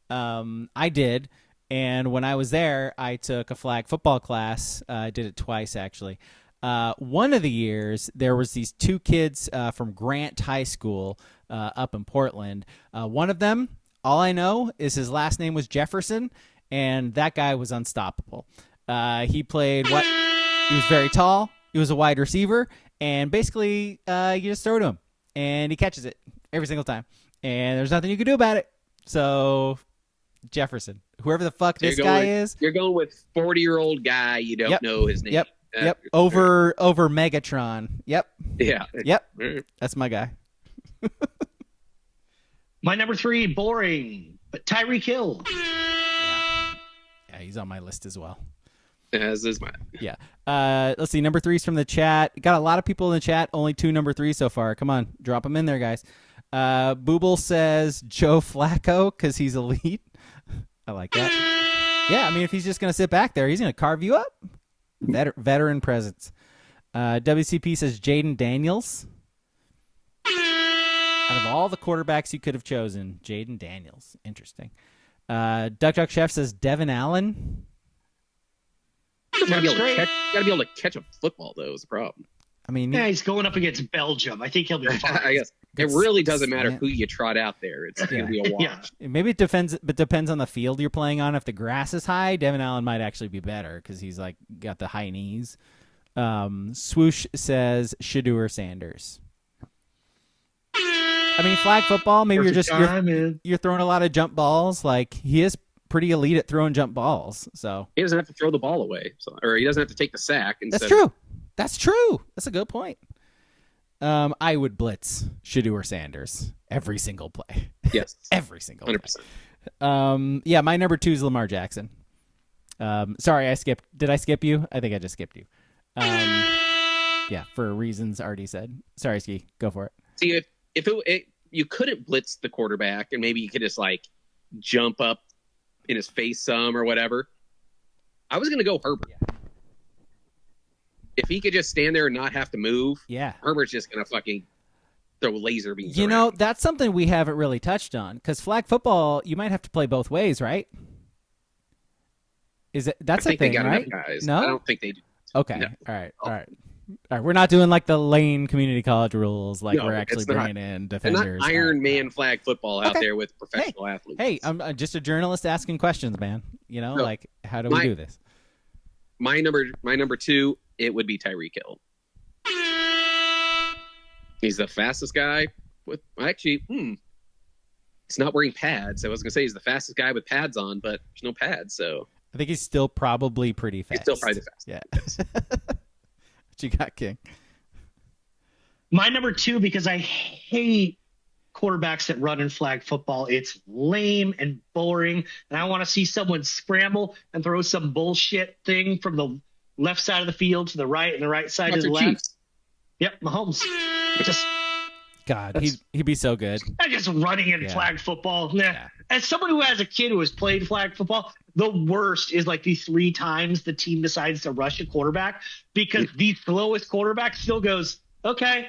[SPEAKER 2] I did. And when I was there, I took a flag football class. I did it twice, actually. One of the years, there was these 2 kids from Grant High School up in Portland. One of them, all I know is his last name was Jefferson, and that guy was unstoppable. He was very tall. He was a wide receiver, and basically you just throw to him, and he catches it every single time. And there's nothing you can do about it. So Jefferson, whoever the fuck this guy is.
[SPEAKER 3] You're going with 40-year-old guy. You don't know his name.
[SPEAKER 2] Yep. Over Megatron. Yep.
[SPEAKER 3] Yeah.
[SPEAKER 2] Yep. That's my guy.
[SPEAKER 4] My number 3, boring, but Tyreek Hill.
[SPEAKER 2] Yeah, he's on my list as well.
[SPEAKER 3] As is mine.
[SPEAKER 2] Yeah. Let's see. Number 3's from the chat. Got a lot of people in the chat. Only 2 number 3 so far. Come on, drop them in there, guys. Booble says Joe Flacco because he's elite. I like that. Yeah, I mean, if he's just going to sit back there, he's going to carve you up. Veteran presence. WCP says Jaden Daniels. Out of all the quarterbacks you could have chosen, Jaden Daniels. Interesting. Duck Chef says Devin Allen.
[SPEAKER 3] Gotta be able to catch a football, though, is the problem.
[SPEAKER 2] I mean,
[SPEAKER 4] he's going up against Belgium. I think he'll be fine.
[SPEAKER 3] I guess it really doesn't matter who you trot out there. It's going to be a wash.
[SPEAKER 2] Maybe it depends on the field you're playing on. If the grass is high, Devin Allen might actually be better because he's got the high knees. Swoosh says Shedeur Sanders. I mean, flag football. Maybe you're throwing a lot of jump balls. He is pretty elite at throwing jump balls. So
[SPEAKER 3] he doesn't have to throw the ball away, or he doesn't have to take the sack.
[SPEAKER 2] That's true. That's true. That's a good point. I would blitz Shedeur Sanders every single play.
[SPEAKER 3] Yes,
[SPEAKER 2] every single
[SPEAKER 3] 100%.
[SPEAKER 2] play. Yeah, my number 2 is Lamar Jackson. Sorry, I skipped. Did I skip you? I think I just skipped you. Yeah, for reasons already said. Sorry, Ski. Go for it.
[SPEAKER 3] See, if you couldn't blitz the quarterback, and maybe you could just jump up in his face some or whatever, I was going to go Herbert. Yeah. If he could just stand there and not have to move, Herbert's just going to fucking throw laser beams around.
[SPEAKER 2] That's something we haven't really touched on, because flag football, you might have to play both ways, right? That's a thing, right?
[SPEAKER 3] Guys.
[SPEAKER 2] No?
[SPEAKER 3] I don't think they do.
[SPEAKER 2] Okay.
[SPEAKER 3] No.
[SPEAKER 2] All right. All right, we're not doing like the Lane Community College rules. Like
[SPEAKER 3] No,
[SPEAKER 2] we're actually
[SPEAKER 3] it's not.
[SPEAKER 2] bringing in
[SPEAKER 3] And
[SPEAKER 2] defenders.
[SPEAKER 3] not Iron Man flag football out
[SPEAKER 2] Okay.
[SPEAKER 3] there with professional athletes.
[SPEAKER 2] Hey, I'm just a journalist asking questions, man. You know,
[SPEAKER 3] No,
[SPEAKER 2] like how do we do this?
[SPEAKER 3] my number 2, it would be Tyreek Hill. He's the fastest guy with he's not wearing pads. I was gonna say he's the fastest guy with pads on, but there's no pads, so
[SPEAKER 2] I think he's still probably pretty fast.
[SPEAKER 3] he's still probably the fastest.
[SPEAKER 2] Yeah. What you got, King?
[SPEAKER 4] My number 2, because I hate quarterbacks that run in flag football. It's lame and boring, and I want to see someone scramble and throw some bullshit thing from the left side of the field to the right and the right side to the left.
[SPEAKER 3] Chiefs.
[SPEAKER 4] Yep, Mahomes. Just
[SPEAKER 2] God, he'd be so good.
[SPEAKER 4] just running in flag football. Nah.
[SPEAKER 2] Yeah.
[SPEAKER 4] As someone who has a kid who has played flag football, the worst is like the 3 times the team decides to rush a quarterback because the slowest quarterback still goes, okay,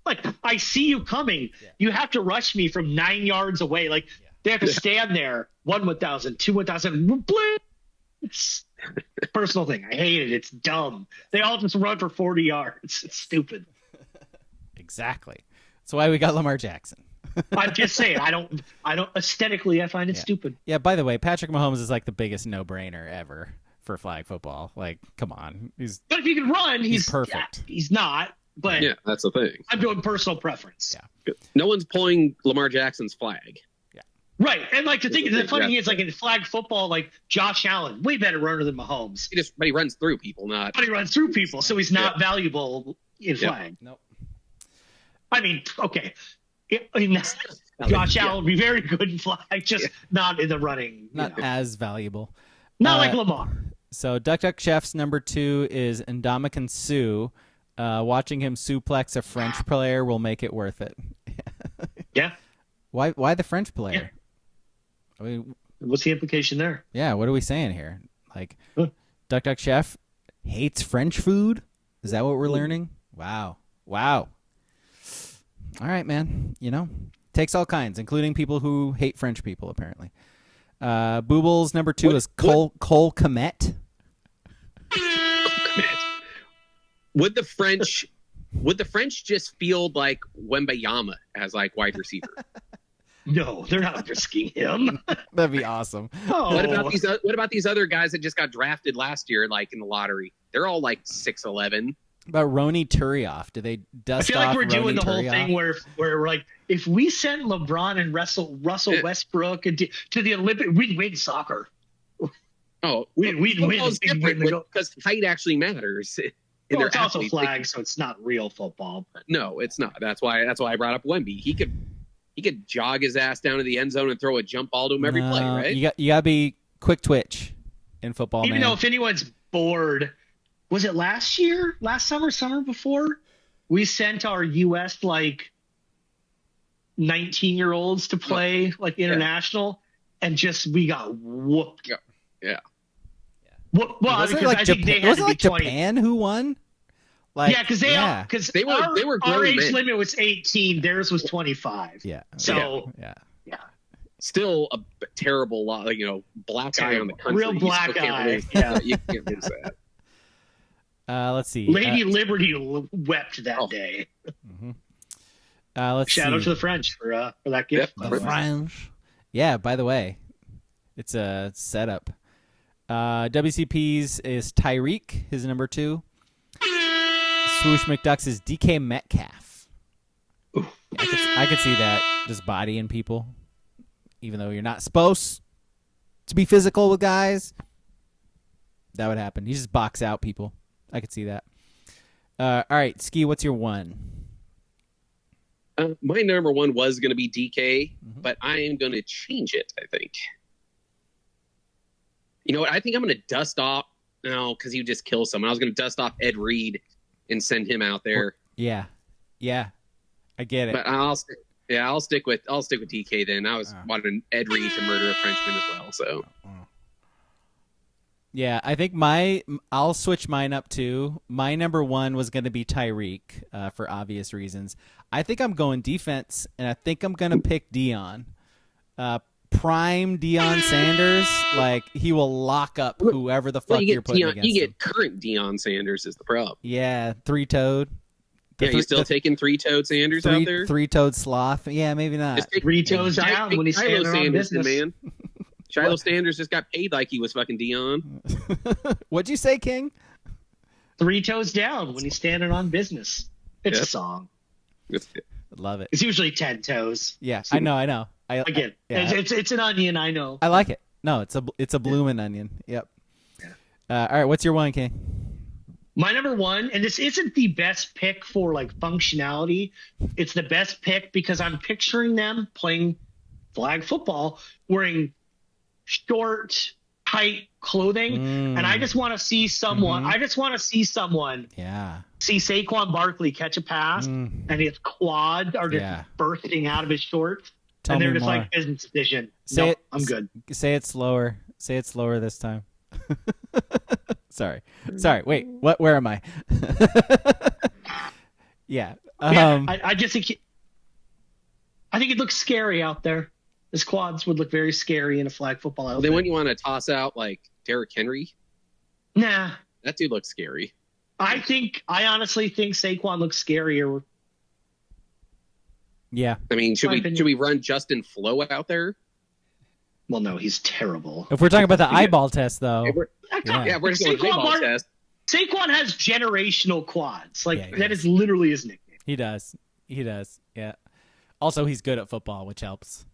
[SPEAKER 4] like I see you coming.
[SPEAKER 2] Yeah.
[SPEAKER 4] You have to rush me from 9 yards away. Like they have to stand there 1 1,000, 2 1,000. It's a personal thing. I hate it. It's dumb. They all just run for 40 yards. It's stupid.
[SPEAKER 2] Exactly. That's why we got Lamar Jackson.
[SPEAKER 4] I'm just saying. I don't aesthetically. I find it stupid.
[SPEAKER 2] Yeah. By the way, Patrick Mahomes is like the biggest no-brainer ever for flag football. Like, come on,
[SPEAKER 4] But if you can run, he's
[SPEAKER 2] perfect.
[SPEAKER 4] Yeah, he's not. But
[SPEAKER 3] Yeah, that's the thing.
[SPEAKER 4] I'm doing personal preference.
[SPEAKER 2] Yeah.
[SPEAKER 3] No one's pulling Lamar Jackson's flag.
[SPEAKER 4] Right. And like the funny thing
[SPEAKER 3] Yeah.
[SPEAKER 4] is, like in flag football, like Josh Allen, way better runner than Mahomes.
[SPEAKER 3] But he runs through people, not.
[SPEAKER 4] But he runs through people, so he's not valuable in flag.
[SPEAKER 2] Nope.
[SPEAKER 4] I mean, okay. Josh Allen would be very good in flag, just not in the running.
[SPEAKER 2] Not as valuable.
[SPEAKER 4] Not like Lamar.
[SPEAKER 2] So Duck Duck Chef's number 2 is Ndamukong Suh. Watching him suplex a French player will make it worth it.
[SPEAKER 4] Yeah.
[SPEAKER 2] Why the French player?
[SPEAKER 4] Yeah.
[SPEAKER 2] I mean,
[SPEAKER 4] What's the implication there?
[SPEAKER 2] yeah, what are we saying here? Like,
[SPEAKER 4] Huh.
[SPEAKER 2] Duck Duck Chef hates French food? Is that what we're learning? Wow. All right, man. You know, takes all kinds, including people who hate French people, apparently. Boobles number 2 is Cole Kmet.
[SPEAKER 3] Would the French just field like Wembayama as like wide receiver?
[SPEAKER 4] No, they're not risking him.
[SPEAKER 2] That'd be awesome.
[SPEAKER 4] Oh.
[SPEAKER 3] What about these other guys that just got drafted last year, like in the lottery? They're all like 6'11".
[SPEAKER 2] About Roni Turioff? Do they
[SPEAKER 4] I
[SPEAKER 2] dust
[SPEAKER 4] feel like
[SPEAKER 2] off
[SPEAKER 4] we're doing
[SPEAKER 2] Roni
[SPEAKER 4] the whole
[SPEAKER 2] Turioff?
[SPEAKER 4] thing where we're like, if we send LeBron and Russell Westbrook to the Olympics, we'd win soccer.
[SPEAKER 3] Oh,
[SPEAKER 4] We'd win.
[SPEAKER 3] football's
[SPEAKER 4] We'd win
[SPEAKER 3] different because height actually matters. In
[SPEAKER 4] Well,
[SPEAKER 3] their
[SPEAKER 4] it's also
[SPEAKER 3] athletes.
[SPEAKER 4] flag, so it's not real football.
[SPEAKER 3] No, it's not. That's why I brought up Wemby. He could jog his ass down to the end zone and throw a jump ball to him every play, right?
[SPEAKER 2] You got to be quick twitch in football,
[SPEAKER 4] Even
[SPEAKER 2] man.
[SPEAKER 4] though if anyone's bored, was it last year, last summer before? We sent our U.S. like 19-year-olds to play like international, and we got whooped.
[SPEAKER 3] Yeah.
[SPEAKER 4] Well,
[SPEAKER 2] wasn't
[SPEAKER 4] because
[SPEAKER 2] it like
[SPEAKER 4] I think they had
[SPEAKER 2] was
[SPEAKER 4] to
[SPEAKER 2] it like
[SPEAKER 4] be 20.
[SPEAKER 2] Japan who won? Like,
[SPEAKER 4] Yeah, because
[SPEAKER 3] They were
[SPEAKER 4] our
[SPEAKER 3] grown
[SPEAKER 4] age
[SPEAKER 3] men.
[SPEAKER 4] limit was 18, theirs was 25.
[SPEAKER 2] Yeah.
[SPEAKER 4] So
[SPEAKER 2] yeah.
[SPEAKER 3] Still a terrible lot, black eye on the country.
[SPEAKER 4] Real
[SPEAKER 3] You
[SPEAKER 4] black
[SPEAKER 3] still can't
[SPEAKER 4] eye.
[SPEAKER 3] lose-
[SPEAKER 4] Yeah.
[SPEAKER 3] You can't lose that.
[SPEAKER 2] Let's see.
[SPEAKER 4] Lady Liberty wept that day.
[SPEAKER 2] Let's
[SPEAKER 4] Shout out
[SPEAKER 2] see.
[SPEAKER 4] to the French for that gift.
[SPEAKER 3] Yep.
[SPEAKER 2] The French. Yeah, by the way, it's a setup. WCP's is Tyreek, his number 2. Swoosh McDuck's is DK Metcalf. I could see that, just bodying people, even though you're not supposed to be physical with guys. That would happen. You just box out people. I could see that. All right, Ski, what's your 1?
[SPEAKER 3] My number 1 was going to be DK, but I am going to change it, I think. You know what? I think I'm going to dust off now because he would just kill someone. I was going to dust off Ed Reed and send him out there.
[SPEAKER 2] Yeah, I get it.
[SPEAKER 3] But I'll stick with DK then. I was wanting Ed Reed to murder a Frenchman as well. So
[SPEAKER 2] Yeah, I think I'll switch mine up too. My number 1 was going to be Tyreek for obvious reasons. I think I'm going defense, and I think I'm going to pick Dion. prime Deion Sanders, like he will lock up whoever the fuck you're putting against
[SPEAKER 3] You
[SPEAKER 2] him.
[SPEAKER 3] get current Deion Sanders is the problem.
[SPEAKER 2] Yeah, three-toed.
[SPEAKER 3] You still taking three-toed Sanders out there?
[SPEAKER 2] Three-toed sloth. Yeah, maybe not.
[SPEAKER 3] Just take
[SPEAKER 4] 3 toes down when he's
[SPEAKER 3] Shiloh
[SPEAKER 4] standing on
[SPEAKER 3] Sanders,
[SPEAKER 4] business.
[SPEAKER 3] man. Shiloh Sanders just got paid like he was fucking Deion.
[SPEAKER 2] What'd you say, King?
[SPEAKER 4] 3 toes down when he's standing on business. It's a song.
[SPEAKER 2] Love it.
[SPEAKER 4] It's usually 10 toes.
[SPEAKER 2] Yeah, I know.
[SPEAKER 4] Again,
[SPEAKER 2] yeah.
[SPEAKER 4] it's an onion. I know.
[SPEAKER 2] I like it. No, it's a blooming onion. Yep. All right, what's your one, King?
[SPEAKER 4] My number one, and this isn't the best pick for like functionality. It's the best pick because I'm picturing them playing flag football, wearing short, tight clothing, and I just want to see someone.
[SPEAKER 2] Mm-hmm.
[SPEAKER 4] I just want to see someone.
[SPEAKER 2] Yeah.
[SPEAKER 4] See Saquon Barkley catch a pass, and his quads are just bursting out of his shorts,
[SPEAKER 2] Tell
[SPEAKER 4] and they're
[SPEAKER 2] me
[SPEAKER 4] just
[SPEAKER 2] more.
[SPEAKER 4] like business decision.
[SPEAKER 2] Say
[SPEAKER 4] No,
[SPEAKER 2] it,
[SPEAKER 4] I'm good.
[SPEAKER 2] Say it slower. Say it slower this time. Sorry. Wait. What? Where am I? Yeah.
[SPEAKER 4] I just think. I think it looks scary out there. His quads would look very scary in a flag football outfit.
[SPEAKER 3] Then when you want to toss out like Derrick Henry,
[SPEAKER 4] Nah.
[SPEAKER 3] that dude looks scary.
[SPEAKER 4] I honestly think Saquon looks scarier.
[SPEAKER 2] Yeah.
[SPEAKER 3] I mean, should we run Justin Flo out there?
[SPEAKER 4] Well, no, he's terrible.
[SPEAKER 2] If we're talking about the eyeball test, though.
[SPEAKER 3] We're just going eyeball test.
[SPEAKER 4] Saquon has generational quads. Like
[SPEAKER 2] Yeah,
[SPEAKER 4] that is literally his nickname.
[SPEAKER 2] He does. Yeah. Also, he's good at football, which helps.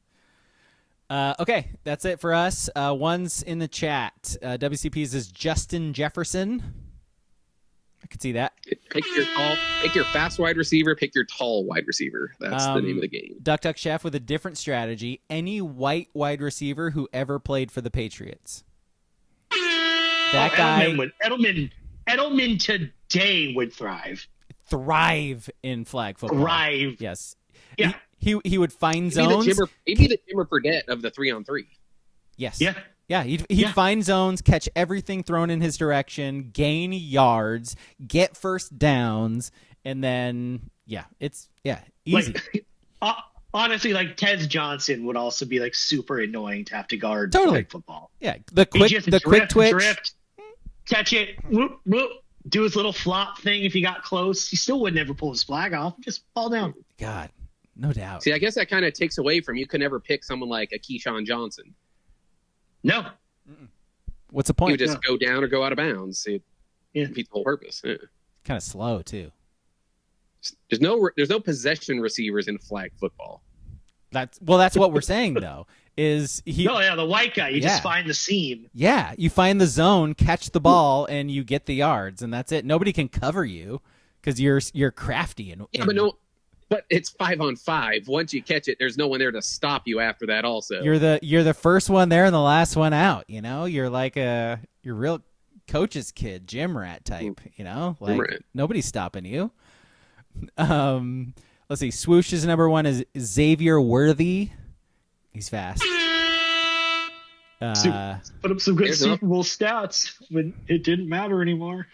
[SPEAKER 2] Okay, that's it for us. One's in the chat. WCP's is Justin Jefferson. I could see that.
[SPEAKER 3] Pick your fast wide receiver, pick your tall wide receiver. That's the name of the game.
[SPEAKER 2] Duck Chef with a different strategy. Any white wide receiver who ever played for the Patriots. That guy
[SPEAKER 4] Edelman today would thrive
[SPEAKER 2] in flag football. Yes.
[SPEAKER 4] Yeah.
[SPEAKER 2] He would find zones.
[SPEAKER 3] He'd be the Jimmer Fredette of the 3-on-3.
[SPEAKER 2] Yes.
[SPEAKER 4] Yeah.
[SPEAKER 2] Yeah, he'd find zones, catch everything thrown in his direction, gain yards, get first downs, and then easy.
[SPEAKER 4] Like, honestly, like Tez Johnson would also be like super annoying to have to guard
[SPEAKER 2] Totally.
[SPEAKER 4] flag football.
[SPEAKER 2] Yeah, the quick twitch,
[SPEAKER 4] drift, catch it, whoop, whoop, do his little flop thing. If he got close, he still would never pull his flag off. Just fall down.
[SPEAKER 2] God, no doubt.
[SPEAKER 3] See, I guess that kind of takes away from you could never pick someone like a Keyshawn Johnson.
[SPEAKER 4] No.
[SPEAKER 2] What's the point?
[SPEAKER 3] You would just go down or go out of bounds. It defeats the whole purpose. Yeah.
[SPEAKER 2] Kind of slow too.
[SPEAKER 3] There's no possession receivers in flag football.
[SPEAKER 2] That's what we're saying though. Is he?
[SPEAKER 4] No, yeah, the white guy. You just find the seam.
[SPEAKER 2] Yeah, you find the zone, catch the ball, and you get the yards, and that's it. Nobody can cover you because you're crafty and
[SPEAKER 3] But it's 5-on-5. Once you catch it, there's no one there to stop you after that. Also,
[SPEAKER 2] you're the first one there and the last one out. You know, you're like you're real coach's kid, gym rat type. You know, like nobody's stopping you. Let's see. Swoosh's number one is Xavier Worthy. He's fast.
[SPEAKER 4] Put up some good Super Bowl stats when it didn't matter anymore.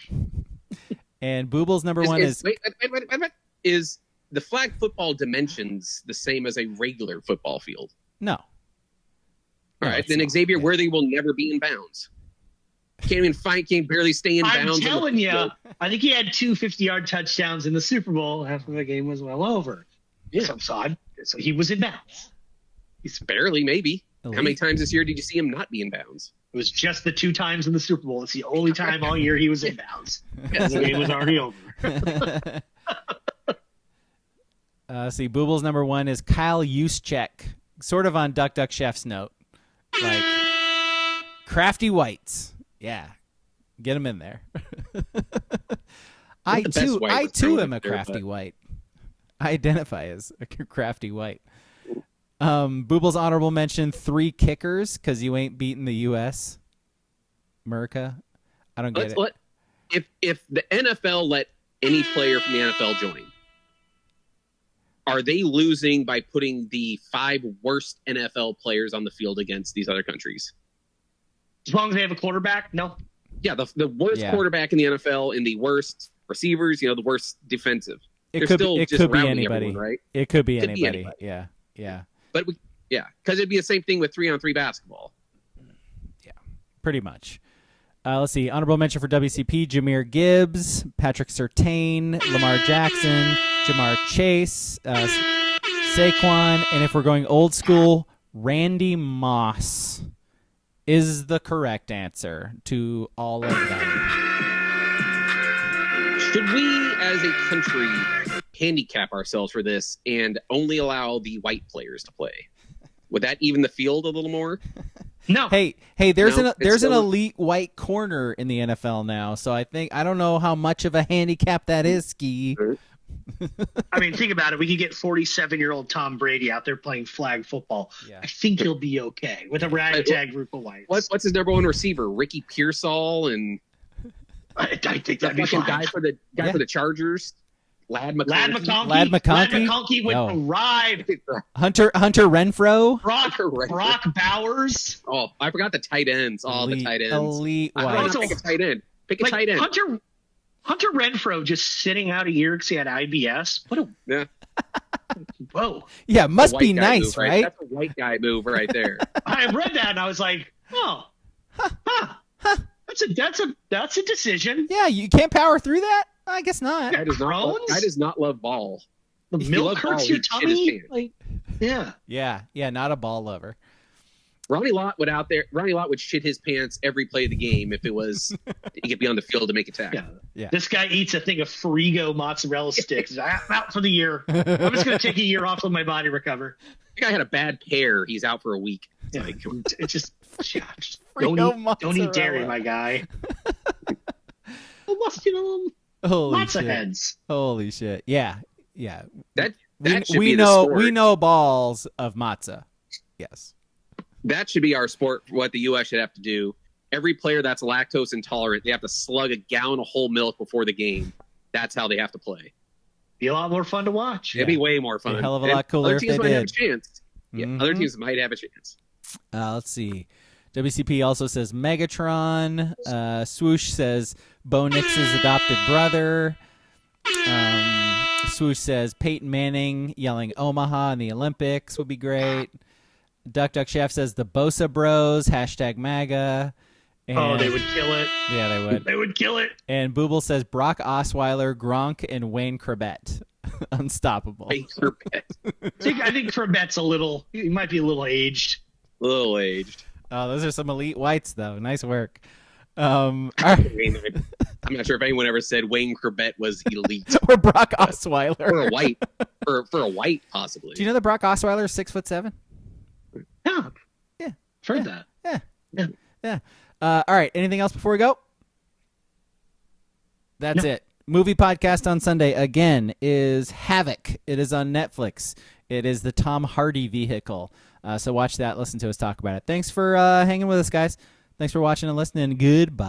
[SPEAKER 2] And Booble's number one is
[SPEAKER 3] wait, is the flag football dimensions the same as a regular football field?
[SPEAKER 2] No.
[SPEAKER 3] All right, then Xavier Worthy will never be in bounds. Can't barely stay in bounds.
[SPEAKER 4] I'm telling you, I think he had 2 50-yard touchdowns in the Super Bowl after the game was well over.
[SPEAKER 3] Yeah.
[SPEAKER 4] So he was in bounds.
[SPEAKER 3] He's barely, maybe.
[SPEAKER 2] Elite.
[SPEAKER 3] How many times this year did you see him not be in bounds?
[SPEAKER 4] It was just the 2 times in the Super Bowl. It's the only time all year he was in bounds. The game was already over.
[SPEAKER 2] See, Booble's number one is Kyle Juszczyk. Sort of on Duck Chef's note. Like, crafty whites. Yeah. Get him in there. I too am a crafty white. I identify as a crafty white. Booble's honorable mention, 3 kickers, because you ain't beating the U.S. America. I don't get it.
[SPEAKER 3] If the NFL let any player from the NFL join, are they losing by putting the 5 worst NFL players on the field against these other countries?
[SPEAKER 4] As long as they have a quarterback, no.
[SPEAKER 3] Yeah, the worst quarterback in the NFL and the worst receivers, the worst defensive.
[SPEAKER 2] It could be anybody,
[SPEAKER 3] right?
[SPEAKER 2] It could be anybody. Yeah.
[SPEAKER 3] But Yeah, because it'd be the same thing with 3-on-3 basketball.
[SPEAKER 2] Yeah, pretty much. Let's see. Honorable mention for WCP: Jahmyr Gibbs, Patrick Surtain, Lamar Jackson, Jamar Chase, Saquon, and if we're going old school, Randy Moss is the correct answer to all of them.
[SPEAKER 3] Should we, as a country, handicap ourselves for this and only allow the white players to play? Would that even the field a little more?
[SPEAKER 4] No.
[SPEAKER 2] Hey, there's
[SPEAKER 3] No,
[SPEAKER 2] an elite white corner in the NFL now, so I don't know how much of a handicap that is, Ski.
[SPEAKER 4] I mean, think about it. We could get 47-year-old Tom Brady out there playing flag football.
[SPEAKER 2] Yeah.
[SPEAKER 4] I think he'll be okay with a ragtag group of whites.
[SPEAKER 3] What's his number one receiver? Ricky Pearsall and
[SPEAKER 4] I think
[SPEAKER 3] the
[SPEAKER 4] that'd be
[SPEAKER 3] fucking
[SPEAKER 4] fine.
[SPEAKER 3] guy for the Chargers. Lad McConkey.
[SPEAKER 2] Lad McConkey?
[SPEAKER 4] would
[SPEAKER 2] No.
[SPEAKER 4] arrive.
[SPEAKER 2] Hunter Renfro.
[SPEAKER 4] Brock Bowers.
[SPEAKER 3] Oh, I forgot the tight ends. Oh, the tight ends.
[SPEAKER 2] Elite
[SPEAKER 3] I
[SPEAKER 2] white.
[SPEAKER 3] pick a tight end. Pick a
[SPEAKER 4] Like,
[SPEAKER 3] tight end.
[SPEAKER 4] Hunter Renfro just sitting out a year because he had IBS. What a
[SPEAKER 3] Yeah.
[SPEAKER 2] Yeah,
[SPEAKER 4] whoa!
[SPEAKER 3] That's a
[SPEAKER 2] must
[SPEAKER 3] white
[SPEAKER 2] be
[SPEAKER 3] guy
[SPEAKER 2] nice,
[SPEAKER 3] move,
[SPEAKER 2] right?
[SPEAKER 3] That's a white guy move right there.
[SPEAKER 4] I read that and I was like, oh, that's a decision.
[SPEAKER 2] Yeah, you can't power through that? I guess not.
[SPEAKER 3] Guy does
[SPEAKER 4] Thrones?
[SPEAKER 3] not love ball.
[SPEAKER 4] The
[SPEAKER 3] If he
[SPEAKER 4] milk
[SPEAKER 3] loved
[SPEAKER 4] hurts
[SPEAKER 3] ball,
[SPEAKER 4] your
[SPEAKER 3] he'd shit his
[SPEAKER 4] tummy.
[SPEAKER 3] pants.
[SPEAKER 4] Like, yeah.
[SPEAKER 2] Yeah, not a ball lover.
[SPEAKER 3] Ronnie Lott would shit his pants every play of the game if it was he could be on the field to make a tackle.
[SPEAKER 2] Yeah.
[SPEAKER 4] This guy eats a thing of Frigo mozzarella sticks. I'm out for the year. I'm just going to take a year off, let my body recover.
[SPEAKER 3] The guy had a bad pair. He's out for a week.
[SPEAKER 4] Yeah, it's just
[SPEAKER 2] Frigo
[SPEAKER 4] don't eat dairy,
[SPEAKER 2] mozzarella.
[SPEAKER 4] my guy.
[SPEAKER 2] Holy
[SPEAKER 4] Lots
[SPEAKER 2] shit.
[SPEAKER 4] of heads.
[SPEAKER 2] Holy shit. Yeah.
[SPEAKER 3] That should
[SPEAKER 2] we
[SPEAKER 3] be the
[SPEAKER 2] know
[SPEAKER 3] sport.
[SPEAKER 2] we know balls of matzah. Yes.
[SPEAKER 3] That should be our sport. What the U.S. should have to do. Every player that's lactose intolerant, they have to slug a gallon of whole milk before the game. That's how they have to play.
[SPEAKER 4] Be a lot more fun to watch.
[SPEAKER 3] It'd be way more fun.
[SPEAKER 2] Be a hell of a
[SPEAKER 3] And
[SPEAKER 2] lot cooler
[SPEAKER 3] other
[SPEAKER 2] if
[SPEAKER 3] teams
[SPEAKER 2] they
[SPEAKER 3] might have a
[SPEAKER 2] did.
[SPEAKER 3] chance. Yeah, other
[SPEAKER 2] Mhm.
[SPEAKER 3] teams might have a chance.
[SPEAKER 2] Let's see. WCP also says Megatron. Swoosh says Bo Nix's adopted brother. Swoosh says Peyton Manning yelling Omaha in the Olympics would be great. Duck Chef says the Bosa Bros, #MAGA. And,
[SPEAKER 4] They would kill it.
[SPEAKER 2] Yeah, they would.
[SPEAKER 4] They would kill it.
[SPEAKER 2] And Booble says Brock Osweiler, Gronk, and Wayne Corbett. Unstoppable.
[SPEAKER 3] I
[SPEAKER 4] think Corbett's he might be a little aged.
[SPEAKER 3] A little aged.
[SPEAKER 2] Oh, those are some elite whites, though. Nice work. All right.
[SPEAKER 3] I'm not sure if anyone ever said Wayne Corbett was elite.
[SPEAKER 2] Or Brock Osweiler.
[SPEAKER 3] For a white. For a white, possibly.
[SPEAKER 2] Do you know that Brock Osweiler is 6'7"?
[SPEAKER 4] Yeah.
[SPEAKER 2] Yeah.
[SPEAKER 4] Heard that.
[SPEAKER 2] Yeah. All right. Anything else before we go? That's it. Movie podcast on Sunday, again, is Havoc. It is on Netflix. It is the Tom Hardy vehicle. So watch that. Listen to us talk about it. Thanks for hanging with us, guys. Thanks for watching and listening. Goodbye.